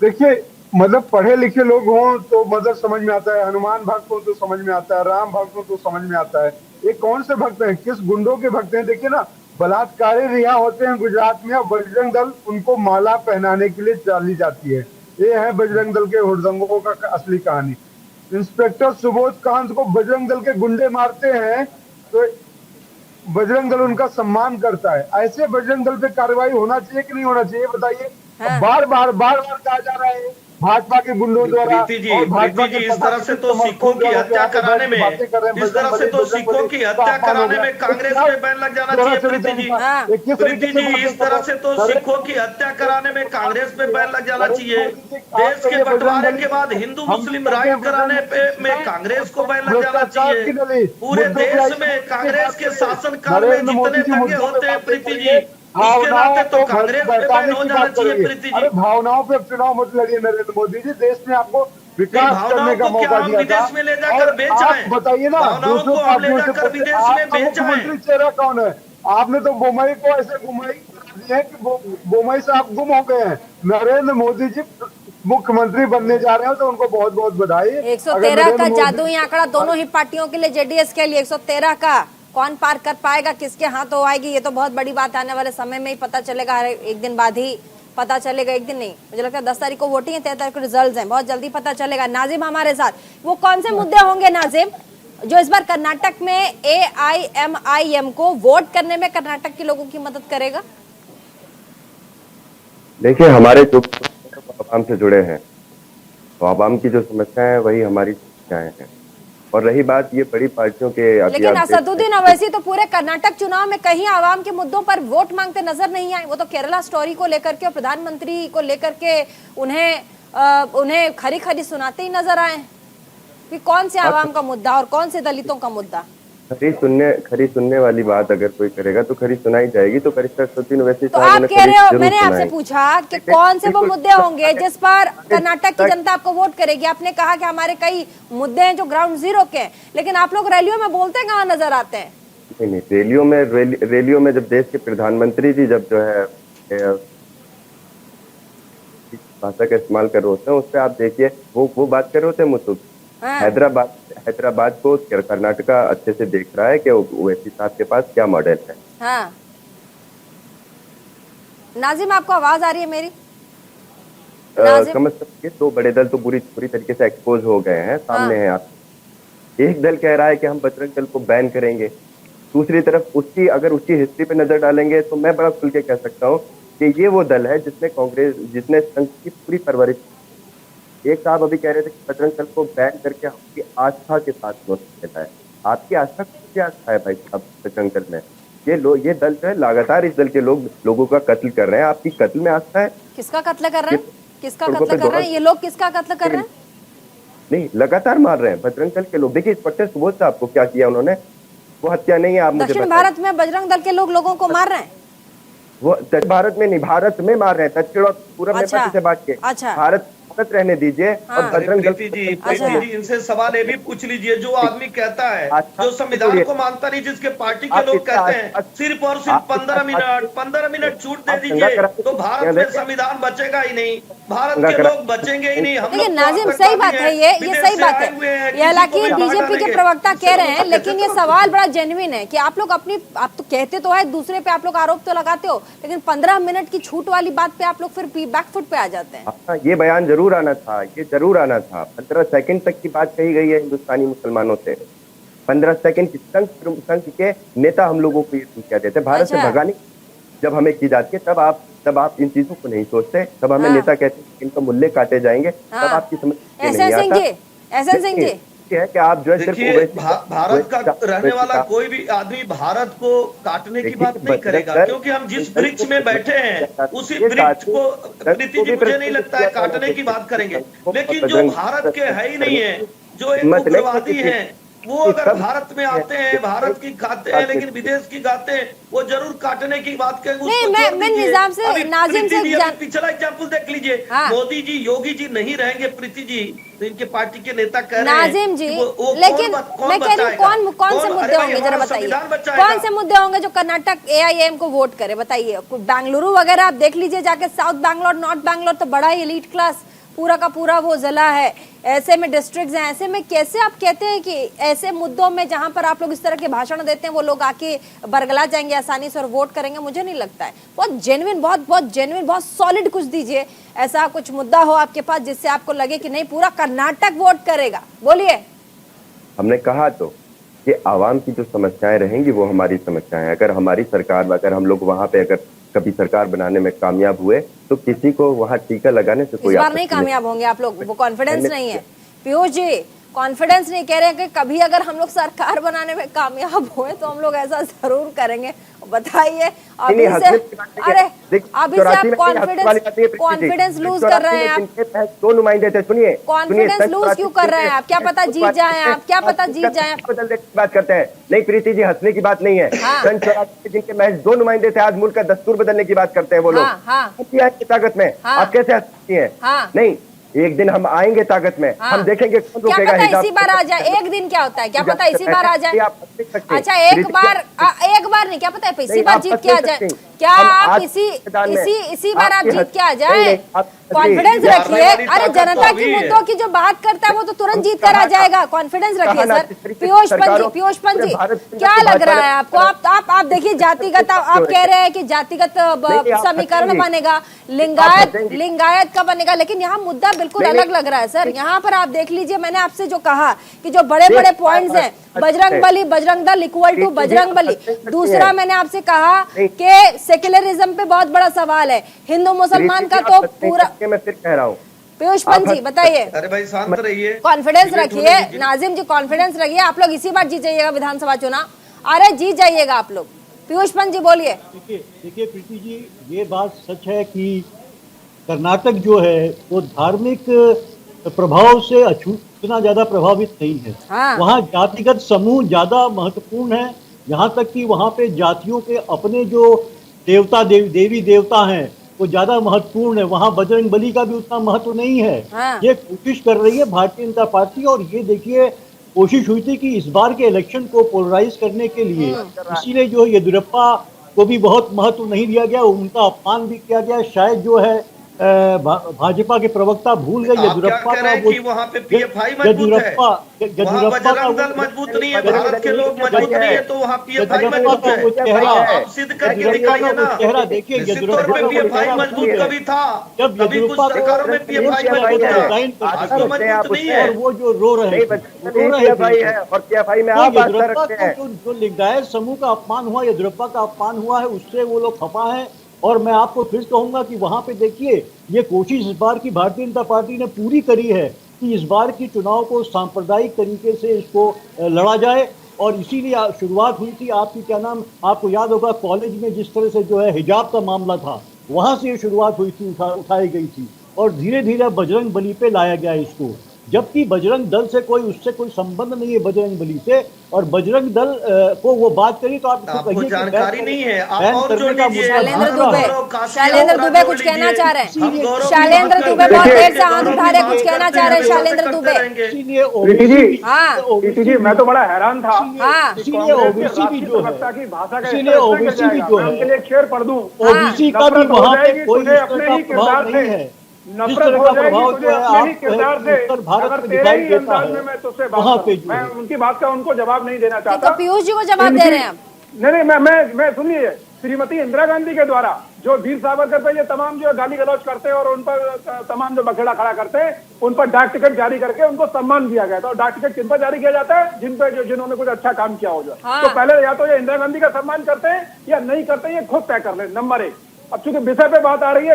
देखिए मतलब पढ़े लिखे लोग हों तो मतलब समझ में आता है, हनुमान भक्त हो तो समझ में आता है, राम भक्त हो तो समझ में आता है। ये कौन से भक्त हैं, किस गुंडों के भक्त हैं? देखिए ना, बलात्कारी रिहा होते हैं गुजरात में और बजरंग दल उनको माला पहनाने के लिए डाली जाती है। ये है बजरंग दल के हुड़दंगों का असली कहानी। इंस्पेक्टर सुबोध कांत को बजरंग दल के गुंडे मारते हैं तो बजरंग दल उनका सम्मान करता है। ऐसे बजरंग दल पे कार्रवाई होना चाहिए कि नहीं होना चाहिए, बताइए। बार बार कहा जा रहा है भाजपा के गुंडों द्वारा। प्रीति जी, इस तरह से तो सिखों की हत्या कराने में, इस तरह से तो सिखों की हत्या कराने में कांग्रेस पे बैन लग जाना चाहिए। प्रीति जी, इस तरह से तो सिखों की हत्या कराने में कांग्रेस पे बैन लग जाना चाहिए। देश के बंटवारे के बाद हिंदू मुस्लिम राइट कराने पे में कांग्रेस को बैन लग जाना चाहिए। पूरे देश में कांग्रेस के शासन काल में जितने दंगे होते हैं प्रीति जी, इसके नाते तो कांग्रेस पे बैन हो जाना चाहिए। प्रीति जी, भावनाओं पे चुनाव मत लड़िए नरेंद्र मोदी जी। देश ने आपको विकास करने का मौका दिया था। विदेश में ले जाकर बेच आए, बताइए ना, दूसरों को ले जाकर विदेश में बेच आए। मुख्यमंत्री चेहरा कौन है? आपने तो बोमई को ऐसे घुमाई दी है कि बोमई से आप गुम हो गए हैं। नरेंद्र मोदी जी मुख्यमंत्री बनने जा रहे हैं तो उनको बहुत बहुत बधाई। 113 का जादुई आंकड़ा दोनों ही पार्टियों के लिए, जेडीएस के लिए 113 का कौन पार कर पाएगा, किसके हाथ हो आएगी, ये तो बहुत बड़ी बात आने वाले समय में ही पता चलेगा। एक दिन बाद ही पता चलेगा, एक दिन नहीं, मुझे लगता है 10 तारीख को वोटिंग है, 13 तारीख को रिजल्ट हैं, बहुत जल्दी पता चलेगा। नाजिम हमारे साथ, वो कौन से मुद्दे होंगे नाजिम जो इस बार कर्नाटक में AIMIM को वोट करने में कर्नाटक के लोगों की मदद करेगा? देखिए, हमारे जो आवाम से जुड़े हैं तो आवाम की जो समस्याएं हैं वही हमारी समस्याएं हैं। और रही बात ये बड़ी पार्टियों के, लेकिन असदुद्दीन ओवैसी तो पूरे कर्नाटक चुनाव में कहीं आवाम के मुद्दों पर वोट मांगते नजर नहीं आए। वो तो केरला स्टोरी को लेकर के और प्रधानमंत्री को लेकर के उन्हें खरी खरी सुनाते ही नजर आए कि कौन से आवाम का मुद्दा और कौन से दलितों का मुद्दा। खरी सुनने वाली बात अगर कोई करेगा तो खरी सुनाई जाएगी। तो असदुद्दीन ओवैसी तो आप कह रहे हो, मैंने आपसे पूछा कि कौन से वो मुद्दे होंगे जिस पर कर्नाटक की जनता आपको वोट करेगी। आपने कहा कि हमारे कई मुद्दे हैं जो ग्राउंड जीरो के हैं, लेकिन आप लोग रैलियों में बोलते कहाँ नजर आते हैं? नहीं, रैलियों में जब देश के प्रधानमंत्री जी जब जो है भाषा का इस्तेमाल कर रहे होते हैं, उस पर आप देखिए वो बात कर रहे होते हैं मुझसे। हैदराबाद को कर्नाटका अच्छे से देख रहा है कि ओवैसी साहब के पास क्या मॉडल है। हाँ। नाजिम, आपको आवाज आ रही है मेरी? समझ सकते, 2 बड़े दल तो पूरी तरीके से एक्सपोज हो गए हैं, सामने हैं आप। एक दल कह रहा है कि हम बजरंग दल को बैन करेंगे, दूसरी तरफ अगर उसकी हिस्ट्री पे नजर डालेंगे तो मैं बड़ा खुल के कह सकता हूँ कि ये वो दल है जिसने संघ की पूरी परवरिश। एक साहब अभी कह रहे थे कि बजरंग दल को बैन करके आपकी आस्था के साथ खेला है। आपकी आस्था क्या आस्था है भाई साहब बजरंग दल में? ये दल जो है लगातार इस दल के लोगों का कत्ल कर रहे हैं। आपकी कत्ल में आस्था है? किसका कत्ल कर रहे हैं? किसका कत्ल कर रहे हैं ये लोग? किसका कत्ल कर रहे हैं? नहीं, लगातार मार रहे हैं बजरंग दल के लोग। देखिए इंस्पेक्टर सुबोध साहब को क्या किया उन्होंने, वो हत्या नहीं है। आप मुझे दक्षिण भारत में बजरंग दल के लोग लोगों को मार रहे हैं? वो भारत में नहीं, भारत में मार रहे हैं, दक्षिण और पूर्व में से बात के। भारत रहने दीजिए। और बजरंग दल जी इनसे सवाल ये भी पूछ लीजिए, जो आदमी कहता है, जो संविधान को मानता नहीं, जिसके पार्टी के लोग कहते हैं सिर्फ और सिर्फ 15 मिनट छूट दे दीजिए तो भारत में संविधान बचेगा ही नहीं, भारत के लोग बचेंगे ही नहीं। देखिए नाजिम, सही बात है, ये सही बात है। हालांकि बीजेपी के प्रवक्ता कह रहे हैं, लेकिन ये सवाल बड़ा जेन्युइन है कि आप लोग आप तो कहते तो है, दूसरे पे आप लोग आरोप तो लगाते हो, लेकिन 15 मिनट की छूट वाली बात पे आप लोग फिर बैकफुट पे आ जाते हैं। ये बयान जरूर आना था, ये जरूर आना था। 15 सेकंड तक की बात कही गई है हिंदुस्तानी मुसलमानों से। 15 सेकंड की संघ के नेता हम लोगों को ये कह देते हैं भारत से भगाने जब हमें की जाती है, तब आप इन चीजों को नहीं सोचते, तब हमें नेता कहते हैं इनका मूल्य काटे जाएंगे, तब आपकी समझ एहसन सिंह जी है कि आप जो है सिर्फ भारत का रहने वाला कोई भी आदमी भारत को काटने की बात नहीं करेगा, क्योंकि हम जिस वृक्ष में बैठे हैं उसी वृक्ष को प्रीति जी मुझे नहीं लगता है काटने की बात करेंगे। लेकिन जो भारत के है ही नहीं है, जो एक उग्रवादी है, वो अगर भारत में आते हैं, भारत की खाते हैं लेकिन विदेश की गाते हैं, वो जरूर काटने की बात करेंगे। मैं निजाम से नाजिम से पिछला एग्जाम्पल देख लीजिए, मोदी जी, योगी जी नहीं रहेंगे प्रीति जी, तो इनके पार्टी के नेता कह रहे हैं नाजिम जी, लेकिन मैं कह रही हूँ कौन से मुद्दे होंगे जरा बताइए, कौन से मुद्दे होंगे जो कर्नाटक AIM को वोट करे, बताइए। बेंगलुरु वगैरह आप देख लीजिए जाके, साउथ बैंगलोर, नॉर्थ बैंगलोर तो बड़ा ही एलीट क्लास पूरा का पूरा वो जिला है, ऐसे में डिस्ट्रिक्ट्स हैं, ऐसे में कैसे आप कहते हैं कि ऐसे मुद्दों में जहां पर आप लोग इस तरह के भाषण देते हैं वो लोग आके बरगला जाएंगे आसानी से और वोट करेंगे? मुझे नहीं लगता है। बहुत जेन्युइन, बहुत सॉलिड कुछ दीजिए, ऐसा कुछ मुद्दा हो आपके पास जिससे आपको लगे कि नहीं पूरा कर्नाटक वोट करेगा, बोलिए। हमने कहा तो कि आवाम की जो समस्याएं रहेंगी वो हमारी समस्याएं, अगर हमारी सरकार, अगर हम लोग वहां पे अगर कभी सरकार बनाने में कामयाब हुए तो किसी को वहां टीका लगाने से कोई इस बार नहीं कामयाब होंगे आप लोग, वो कॉन्फिडेंस नहीं है। पीयूष जी कॉन्फिडेंस नहीं, कह रहे हैं कि कभी अगर हम लोग सरकार बनाने में कामयाब हुए तो हम लोग ऐसा जरूर करेंगे। बताइए अभी से, अरे अभी से आप कॉन्फिडेंस लूज कर रहे हैं आप। 2 नुमाइंदे थे, सुनिए, कॉन्फिडेंस लूज क्यों कर रहे हैं आप? क्या पता जीत जाए आप, क्या पता जीत जाए। बदलने की बात करते हैं, नहीं प्रीति जी, हंसने की बात नहीं है। सन 84 जिनके महज 2 नुमाइंदे थे, आज मुल्क का दस्तूर बदलने की बात करते हैं वो लोग। ताकत में आप कैसे हंसती हैं? नहीं, एक दिन हम आएंगे ताकत में, हम देखेंगे कौन रोकेगा। क्या पता इसी बार आ जाए, एक दिन क्या होता है, क्या पता इसी बार आ जाए। अच्छा एक बार नहीं, क्या पता है इसी बार जीत के आ जाए। क्या आप इसी बार आप जीत के आ जाए? कॉन्फिडेंस रखिए। अरे जनता की मुद्दों की जो बात करता है वो तो तुरंत जीत कर आ जाएगा, कॉन्फिडेंस रखिए सर। पीयूष पंत जी क्या लग रहा है आपको? आप देखिए जातिगत, आप कह रहे हैं कि जातिगत समीकरण बनेगा, लिंगायत का बनेगा, लेकिन यहाँ मुद्दा बिल्कुल अलग लग रहा है सर। यहाँ पर आप देख लीजिए, मैंने आपसे जो कहा कि जो बड़े बड़े पॉइंट्स हैं, बजरंग बली, बजरंग दल इक्वल टू बजरंग बली। दूसरा मैंने आपसे कहा कि सेक्युलरिज्म पे बहुत बड़ा सवाल है, हिंदू मुसलमान का तो पूरा। मैं फिर कह रहा हूँ पीयूष पंत जी बताइए। अरे भाई शांत रहिए, कॉन्फिडेंस रखिए। नाजिम जी कॉन्फिडेंस रखिए, आप लोग इसी बार जीत जाइएगा विधानसभा चुनाव, अरे जीत जाइएगा आप लोग। पीयूष पंत जी बोलिए। देखिए प्रीति जी, ये बात सच है कि कर्नाटक जो है वो धार्मिक प्रभाव से इतना ज्यादा प्रभावित नहीं है। वहाँ जातिगत समूह ज्यादा महत्वपूर्ण है, यहाँ तक कि वहाँ पे जातियों के अपने जो देवता देवी देवता हैं वो ज्यादा महत्वपूर्ण है। वहाँ बजरंग बली का भी उतना महत्व नहीं है। ये कोशिश कर रही है भारतीय जनता पार्टी, और ये देखिए कोशिश हुई थी कि इस बार के इलेक्शन को पोलराइज करने के लिए, इसीलिए जो येदियुरप्पा को भी बहुत महत्व नहीं दिया गया, उनका अपमान भी किया गया। शायद जो है भाजपा के प्रवक्ता भूल गए येदियुरप्पा का, वहाँ पे PFI मजबूत है, वहाँ बजरंग दल मजबूत नहीं है, भारत के लोग मजबूत नहीं है, तो वहाँ PFI मजबूत है। आप सिद्ध करके दिखाइए ना। चेहरा देखिए, निश्चित तौर पे PFI मजबूत कभी था, जब कभी कुछ सरकारों में PFI मजबूत था, आज तो मजबूत नहीं है। वो जो रो रहे हैं, जो लिंगायत समूह का अपमान हुआ, येदियुरप्पा का अपमान हुआ है, उससे वो लोग खफा है। और मैं आपको फिर कहूंगा कि वहां पे देखिए, ये कोशिश इस बार की भारतीय जनता पार्टी ने पूरी करी है कि इस बार की चुनाव को सांप्रदायिक तरीके से इसको लड़ा जाए, और इसीलिए शुरुआत हुई थी आपकी, क्या नाम, आपको याद होगा कॉलेज में जिस तरह से जो है हिजाब का मामला था, वहां से ये शुरुआत हुई थी, उठाई गई थी, और धीरे धीरे बजरंग बली पे लाया गया इसको, जबकि बजरंग दल से उससे कोई संबंध नहीं है बजरंग बली से। और बजरंग दल को वो बात करी तो आपको जानकारी नहीं है। शैलेंद्र दुबे कुछ कहना चाह रहे हैं। शैलेंद्र दुबे बहुत देर से हाथ उठा रहे, कुछ कहना चाह रहे हैं शैलेंद्र दुबे। जी मैं तो बड़ा हैरान था। इसीलिए ओबीसी भी जो है, इसीलिए ओबीसी भी जो है, शेर पढ़ दूं, ओबीसी का भी वहाँ पे कोई अपने ही प्रभाव नहीं है। नफरत हो जाएगी तुझे अपने ही किरदार से, अगर तेरे ही अंदाज में मैं तुझसे बात करूं। मैं उनकी बात का उनको जवाब नहीं देना चाहता। तो पीयूष जी को जवाब दे रहे हैं आप? नहीं, मैं सुनिए, श्रीमती इंदिरा गांधी के द्वारा जो वीर सावरकर पे ये तमाम जो गाली गलौज करते हैं और उन पर तमाम जो बखेड़ा खड़ा करते हैं, उन पर डाक टिकट जारी करके उनको सम्मान दिया गया था। और डाक टिकट किन पर जारी किया जाता है? जिन पे जिन्होंने कुछ अच्छा काम किया हो जो। तो पहले या तो ये इंदिरा गांधी का सम्मान करते हैं या नहीं करते हैं, ये खुद तय कर ले। नंबर 1। अब चूंकि विषय पे बात आ रही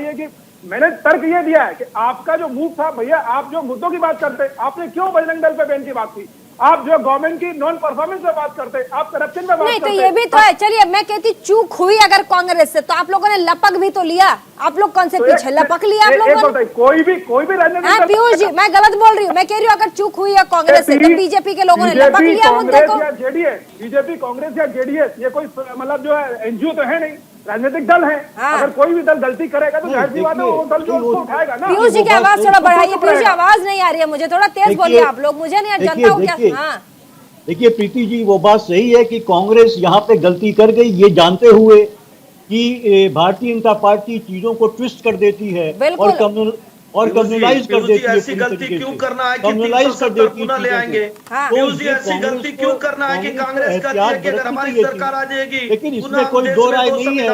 है, कि मैंने तर्क ये दिया है कि आपका जो मूव था भैया, आप जो मुद्दों की बात करते, आपने क्यों बजरंग दल पे बैन की बात की? आप जो गवर्नमेंट की नॉन परफॉर्मेंस पे बात करते, आप करप्शन पे बात नहीं करते। तो ये भी तो है। चलिए मैं कहती चूक हुई अगर कांग्रेस से, तो आप लोगों ने लपक भी तो लिया। आप लोग कौन से पीछे लपक लिया आप लोगों ने? कोई भी राजनीतिक पीयूष जी, मैं गलत बोल रही हूँ? मैं कह रही हूँ अगर चूक हुई है कांग्रेस से, तो बीजेपी के लोगों ने लपक लिया मुद्दे को। बीजेपी, कांग्रेस या जेडीएस, ये कोई मतलब जो है एनजीओ तो है नहीं, राजनीतिक दल है। अगर कोई भी दल गलती करेगा तो जाहिर सी बात है वो दल जो उसको उठाएगा ना। पीयूष जी की आवाज थोड़ा बढ़ाइए। पीयूष जी आवाज नहीं आ रही है मुझे, थोड़ा तेज बोलिए आप लोग। मुझे नहीं जनता हूँ क्या? हाँ देखिए प्रीति जी, वो बात सही है कि कांग्रेस यहाँ पे गलती कर गई, ये जानते हुए कि भारतीय जनता पार्टी चीजों को ट्विस्ट कर देती है और कम्युनलाइज कर देती है। ऐसी गलती क्यों करना है कि 370 पुनः ले आएंगे? ऐसी गलती क्यों करना है कि कांग्रेस का कि अगर हमारी सरकार आ जाएगी, लेकिन इसमें कोई दो राय नहीं है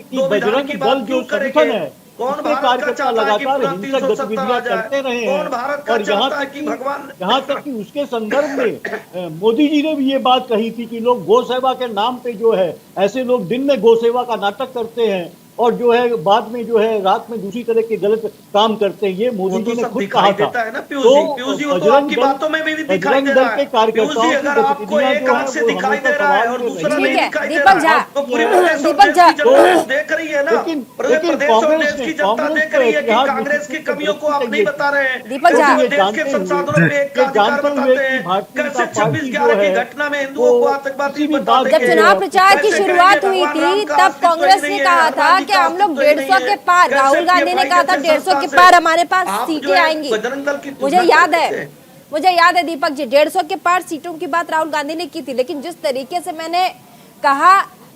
कि बजरंग दल जो संगठन है, उसके कार्यकर्ता लगातार हिंसक गतिविधियां करते रहे हैं। और यहाँ तक कि उसके संदर्भ में मोदी जी ने भी ये बात कही थी कि लोग गौ सेवा के नाम पे जो है, ऐसे लोग दिन में गौ सेवा का नाटक करते हैं और जो है बाद में जो है रात में दूसरी तरह के गलत काम करते हैं। ये मोदी जी ने खुद कहा था। तो आपकी बातों में भी दिखाई दे रहा है। अगर आपको एक आंख से दिखाई दे रहा है और दूसरा नहीं दिखाई दे रहा है, तो पूरी प्रदेश देख रही है ना, प्रदेश और देश की जनता देख रही है कि कांग्रेस की कमियों को आप नहीं बता रहे हैं। देश के संसाधनों पे एक अधिकार बताते हैं, कैसे 26/11 की घटना में हिंदुओं को आतंकवादी बताते हैं। जब चुनाव प्रचार की शुरुआत हुई थी तब कांग्रेस ने कहा था कि हम लोग 150 के पार, राहुल गांधी ने कहा था 150 के पार हमारे पास सीटें आएंगी। मुझे याद है दीपक जी, 150 के पार सीटों की बात राहुल गांधी ने की थी। लेकिन जिस तरीके से मैंने कहा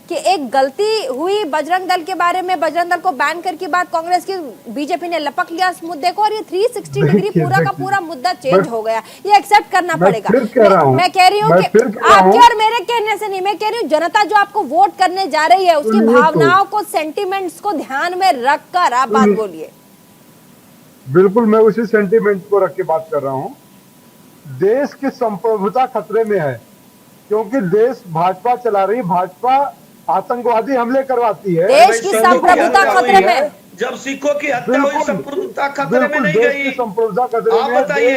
कि एक गलती हुई बजरंग दल के बारे में, बजरंग दल को बैन करके बाद कांग्रेस की बीजेपी ने लपक लिया इस मुद्दे को और ये 360 डिग्री पूरा का पूरा मुद्दा चेंज हो गया। ये एक्सेप्ट करना पड़ेगा। मैं कह रही हूँ कि आपके और मेरे कहने से नहीं, मैं कह रही हूँ जनता जो आपको वोट करने जा रही है उसकी भावनाओं को, सेंटिमेंट्स को ध्यान में रखकर आप बात बोलिए। बिल्कुल, मैं उसी सेंटिमेंट को रख के बात कर रहा हूँ। देश की संप्रभुता खतरे में है क्योंकि देश भाजपा चला रही, भाजपा आतंकवादी हमले करवाती है। देश की संप्रभुता खतरे में। जब सिखों की हत्या हुई, संप्रभुता खतरे में नहीं गई। संप्रभुता खतरे में। आप बताइए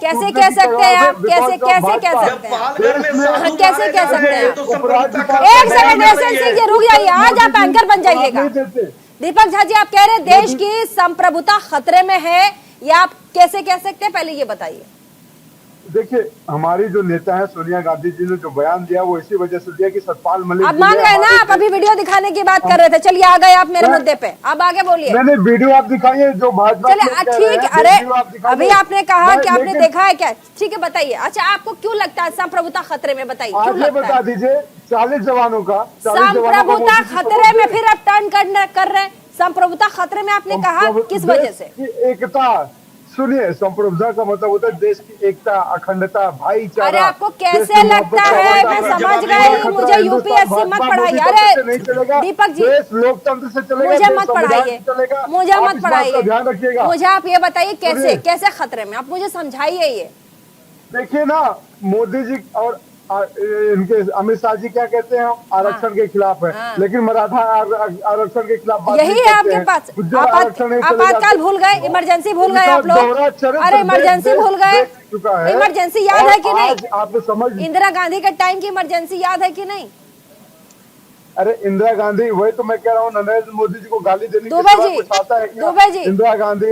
कैसे कह सकते हैं आप? कैसे कह सकते हैं? कैसे कह सकते हैं? एक सेकंड एसएन सिंह जी रुक जाइए, आज आप एंकर बन जाइएगा। दीपक झा जी, आप कह रहे हैं देश की संप्रभुता खतरे में है, या आप कैसे कह सकते हैं, पहले ये बताइए। देखिए, हमारी जो नेता है सोनिया गांधी जी ने जो बयान दिया वो इसी वजह से दिया कि सतपाल मलिक, आप मान गए ना, आप अभी वीडियो दिखाने की बात कर रहे थे। चलिए आ गए आप मेरे मुद्दे पे, अब आगे बोलिए। मैंने वीडियो आप दिखाई है जो भाजपा। चलिए ठीक है, अरे अभी आपने कहा कि आपने देखा है क्या? ठीक है बताइए। अच्छा, आपको क्यों लगता है संप्रभुता खतरे में? बताइए क्यों लगता है? बता दीजिए। 40 जवानों का संप्रभुता खतरे में, फिर आप टर्न कर रहे हैं संप्रभुता खतरे में। आपने कहा किस वजह से? एकता। सुनिए, संप्रभुता का मतलब होता है देश की एकता, अखंडता, भाईचारा। अरे आपको कैसे लगता है? मैं समझ गई, मुझे यूपीएससी मत पढ़ाइए। अरे दीपक जी, लोकतंत्र से चलेगा, मुझे मत पढ़ाइए, मुझे मत पढ़ाइए, ध्यान रखिएगा। मुझे आप ये बताइए कैसे खतरे में, आप मुझे समझाइए। ये देखिए ना, मोदी जी और इनके अमित शाह जी क्या कहते हैं, आरक्षण के खिलाफ है। लेकिन मराठा आरक्षण के खिलाफ यही है आपके पास। आपातकाल भूल गए, इमरजेंसी भूल गए आप लोग। अरे इमरजेंसी भूल गए, इमरजेंसी याद है कि नहीं? आपने समझ, इंदिरा गांधी के टाइम की इमरजेंसी याद है कि नहीं? अरे इंदिरा गांधी, वही तो मैं कह रहा हूँ, नरेंद्र मोदी जी को गाली देने दुबे जी, इंदिरा गांधी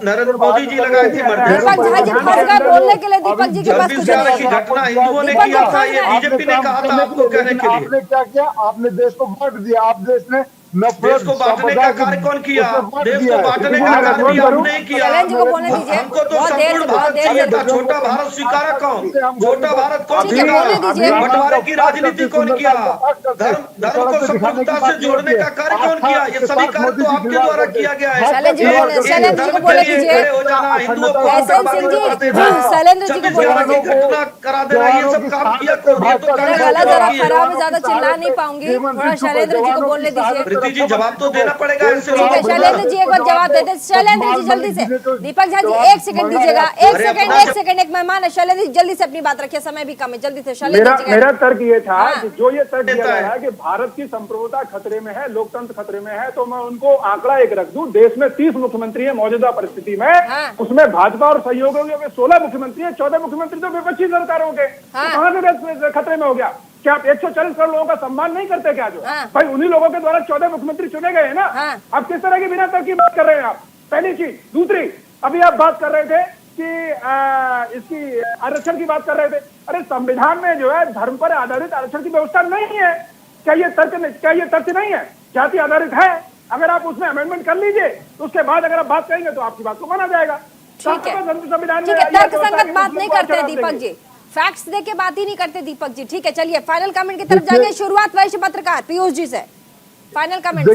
नरेंद्र मोदी जी लगाए थे। दीपक झा जी फंस गए बोलने के लिए। दीपक जी के पास कुछ नहीं है। घटना हिंदुओं ने किया था, ये बीजेपी ने कहा था आपको कहने के लिए। आपने क्या किया? आपने देश को बांट दिया। आप देश ने नफरत, को बांटने का कार्य कौन किया? देश को बांटने का कार्य भी आपने नहीं किया। हमको तो संपूर्ण भारत चाहिए था। छोटा भारत स्वीकारा कौन? छोटा भारत कौन स्वीकारा? बंटवारे की राजनीति कौन किया? धर्म को संप्रभुता से जोड़ने का कार्य कौन किया? ये सभी कार्य तो आपके द्वारा किया गया है। हो जाना, हिंदुओं को घटना करा देना, ये सब काम किया कौन? ये तो ज्यादा चिल्ला नहीं पाऊंगी, थोड़ा शैलेंद्र जी को बोलने दीजिए। जी जवाब तो देना पड़ेगा। शैलेंद्र जी एक बार जवाब दे दे। शैलेंद्र जी जल्दी से। दीपक झा जी 1 सेकंड दीजिएगा, 1 सेकंड एक मेहमान है। शैलेंद्र जी जल्दी से अपनी बात रखिए, समय भी कम है, जल्दी से शैलेंद्र जी। मेरा तर्क ये था कि जो ये तर्क दिया गया है कि भारत की संप्रभुता खतरे में है, लोकतंत्र खतरे में है, तो मैं उनको आंकड़ा एक रख दूं। देश में 30 मुख्यमंत्री है मौजूदा परिस्थिति में, उसमें भाजपा और सहयोगियों के 16 मुख्यमंत्री है, 14 मुख्यमंत्री तो विपक्षी सरकारों के। कहां से देश खतरे में हो गया? क्या आप 140 करोड़ लोगों का सम्मान नहीं करते क्या? जो भाई उन्हीं लोगों के द्वारा 14 मुख्यमंत्री चुने गए हैं ना। आप किस तरह की बिना तर्क की बात कर रहे हैं आप? पहली चीज। दूसरी, अभी आप बात कर रहे थे कि इसकी आरक्षण की बात कर रहे थे। अरे संविधान में जो है धर्म पर आधारित आरक्षण की व्यवस्था नहीं है। क्या ये तर्क नहीं है? जाति आधारित है। अगर आप उसमें अमेंडमेंट कर लीजिए तो उसके बाद अगर आप बात करेंगे तो आपकी बात को माना जाएगा। संविधान में तर्कसंगत बात नहीं करते दीपक जी, फैक्ट्स दे के बात ही नहीं करते दीपक जी। ठीक है, चलिए फाइनल कमेंट की तरफ जाएंगे। शुरुआत वैश्य पत्रकार पीयूष जी से। Final comment.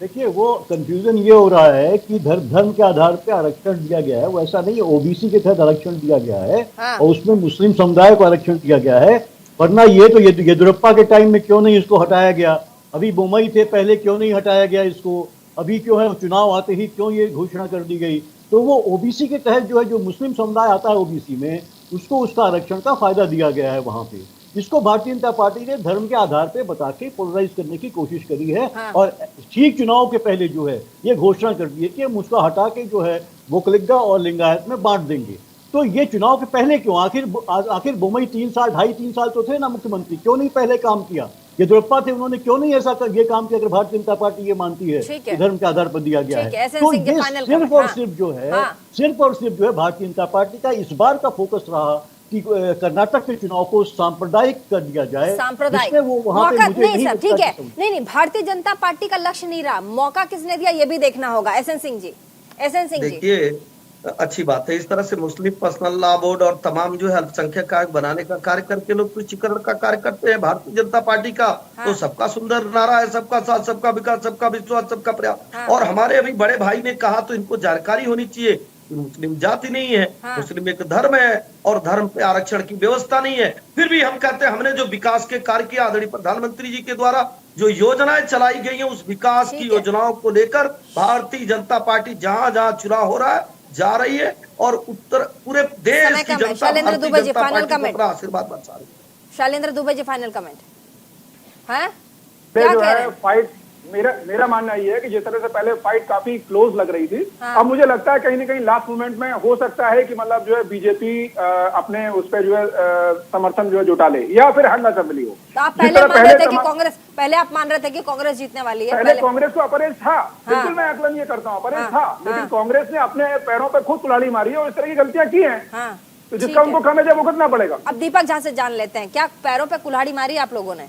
देखिए वो कंफ्यूजन ये हो रहा है कि धर्म के आधार पे आरक्षण दिया गया है, वो ऐसा नहीं है। ओबीसी के तहत आरक्षण दिया गया है और उसमें मुस्लिम समुदाय को आरक्षण दिया गया है। वरना ये तो येदियुरप्पा के टाइम में क्यों नहीं इसको हटाया गया? अभी बोमई थे पहले, क्यों नहीं हटाया गया इसको? अभी क्यों है चुनाव आते ही क्यों ये घोषणा कर दी गई? तो वो ओबीसी के तहत जो है, जो मुस्लिम समुदाय आता है ओबीसी में, उसको उसका आरक्षण का फायदा दिया गया है वहां पे। इसको भारतीय जनता पार्टी ने धर्म के आधार पे बता के पोलराइज करने की कोशिश करी है। और ठीक चुनाव के पहले जो है ये घोषणा कर दी है कि हम उसका हटा के जो है वोकलिगा और लिंगायत में बांट देंगे। तो ये चुनाव के पहले क्यों? आखिर बोमई 3 साल 2.5-3 साल तो थे ना मुख्यमंत्री, क्यों नहीं पहले काम किया? येदियुरप्पा थे, उन्होंने क्यों नहीं ऐसा ये काम किया? अगर भारतीय जनता पार्टी ये मानती है कि धर्म के आधार पर दिया गया है, तो ये सिर्फ और सिर्फ जो है भारतीय जनता पार्टी का इस बार का फोकस रहा कि कर्नाटक के चुनाव को सांप्रदायिक कर दिया जाए। सांप्रदायिक वो वहां पे मुझे नहीं सर, ठीक है, नहीं भारतीय जनता पार्टी का लक्ष्य नहीं रहा, मौका किसने दिया ये भी देखना होगा। एसएन सिंह जी देखिए, अच्छी बात है। इस तरह से मुस्लिम पर्सनल लॉ बोर्ड और तमाम जो है अल्पसंख्यक आयोग बनाने का कार्य करके लोग तुष्टीकरण का कार्य करते हैं भारतीय जनता पार्टी का। तो सबका सुंदर नारा है, सबका साथ, सबका विकास, सबका विश्वास, सबका प्रयास। और हमारे अभी बड़े भाई ने कहा तो इनको जानकारी होनी चाहिए कि मुस्लिम जाति नहीं है, मुस्लिम एक धर्म है और धर्म पे आरक्षण की व्यवस्था नहीं है। फिर भी हम कहते हैं हमने जो विकास के कार्य किया, आदरणीय प्रधानमंत्री जी के द्वारा जो योजनाएं चलाई गई हैं, उस विकास की योजनाओं को लेकर भारतीय जनता पार्टी जहां जहां चुनाव हो रहा है जा रही है और उत्तर पूरे देश की जनता शैलेंद्र दुबे जी फाइनल कमेंट। आशीर्वाद बरसा रही है। शैलेंद्र दुबे जी फाइनल कमेंट है क्या कह रहे हैं? फाइट मेरा मानना ये है कि जिस तरह से पहले फाइट काफी क्लोज लग रही थी, अब मुझे लगता है कहीं ना कहीं लास्ट मोमेंट में हो सकता है कि मतलब जो है बीजेपी अपने उस पर जो है समर्थन जो है जुटा ले या फिर हंगा चंबली हो। तो आप पहले मान रहे थे कि कांग्रेस, पहले आप मान रहे थे कि कांग्रेस जीतने वाली है? पहले कांग्रेस को अपरहेज था, बिल्कुल मैं आकलन ये करता हूँ, अपरहेज था, लेकिन कांग्रेस ने अपने पैरों पर खुद कुल्हाड़ी मारी है और इस तरह की गलतियां की हैं, तो जिसका उनको खामियाजा भुगतना पड़ेगा। अब दीपक झा से जान लेते हैं, क्या पैरों पर कुल्हाड़ी मारी आप लोगों ने?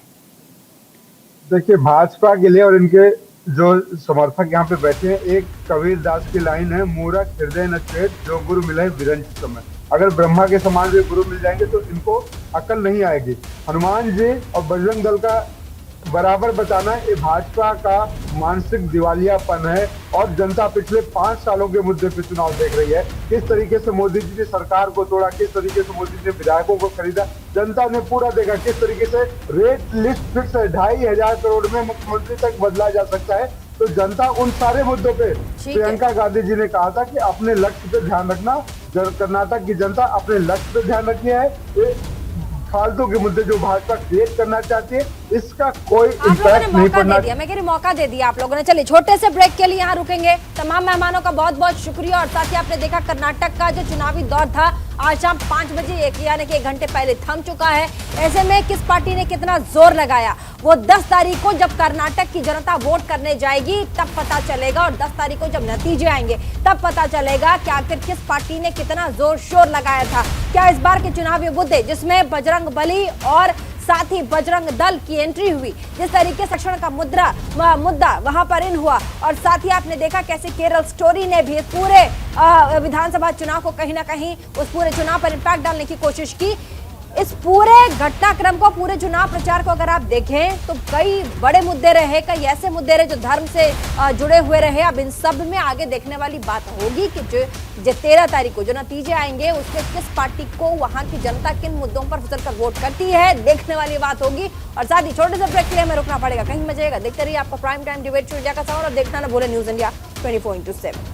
देखिए, भाजपा के लिए और इनके जो समर्थक यहाँ पे बैठे हैं, एक कबीर दास की लाइन है, मूरख हृदय न चेत, जो गुरु मिले विरंच समय। अगर ब्रह्मा के समान भी गुरु मिल जाएंगे तो इनको अकल नहीं आएगी। हनुमान जी और बजरंग दल का बराबर बताना ये भाजपा का मानसिक दिवालियापन है। और जनता पिछले 5 सालों के मुद्दे पे चुनाव देख रही है, किस तरीके से मोदी जी ने सरकार को तोड़ा, किस तरीके से मोदी जी ने विधायकों को खरीदा, जनता ने पूरा देखा। किस तरीके से रेट लिस्ट फिक्स है, 2,500 करोड़ में मुख्यमंत्री तक बदला जा सकता है। तो जनता उन सारे मुद्दों पे, प्रियंका गांधी जी ने कहा था कि अपने लक्ष्य पे ध्यान रखना, कर्नाटक की जनता अपने लक्ष्य पे ध्यान रखी है। फालतू के मुद्दे जो भाजपा क्रिएट करना चाहती है, इसका कोई इम्पैक्ट नहीं पड़ना। मैं कह रही मौका दे दिया आप लोगों ने। चलिए छोटे से ब्रेक के लिए यहाँ रुकेंगे। तमाम मेहमानों का बहुत बहुत शुक्रिया। और साथ ही आपने देखा कर्नाटक का जो चुनावी दौर था आज शाम 5 बजे यानी कि 1 घंटे पहले थम चुका है। ऐसे में किस पार्टी ने कितना जोर लगाया वो 10 तारीख को जब कर्नाटक की जनता वोट करने जाएगी तब पता चलेगा। और 10 तारीख को जब नतीजे आएंगे तब पता चलेगा कि आखिर किस पार्टी ने कितना जोर शोर लगाया था। क्या इस बार के चुनावी मुद्दे जिसमें बजरंग बली और साथ ही बजरंग दल की एंट्री हुई, जिस तरीके से आरक्षण का मुद्दा वहां पर इन हुआ, और साथ ही आपने देखा कैसे केरल स्टोरी ने भी पूरे विधानसभा चुनाव को कहीं ना कहीं उस पूरे चुनाव पर इम्पैक्ट डालने की कोशिश की। इस पूरे घटनाक्रम को, पूरे चुनाव प्रचार को अगर आप देखें तो कई बड़े मुद्दे रहे, कई ऐसे मुद्दे रहे जो धर्म से जुड़े हुए रहे। अब इन सब में आगे देखने वाली बात होगी कि जो 13 तारीख को जो नतीजे आएंगे उसके किस पार्टी को वहां की जनता किन मुद्दों पर फिसल कर वोट करती है, देखने वाली बात होगी। और साथ ही छोटे से ब्रेक के लिए हमें रुकना पड़ेगा, कहीं मजेगा। देखते रहिए आपका prime time debate show India का सवाल, और देखना ना भूले न्यूज इंडिया 24/7।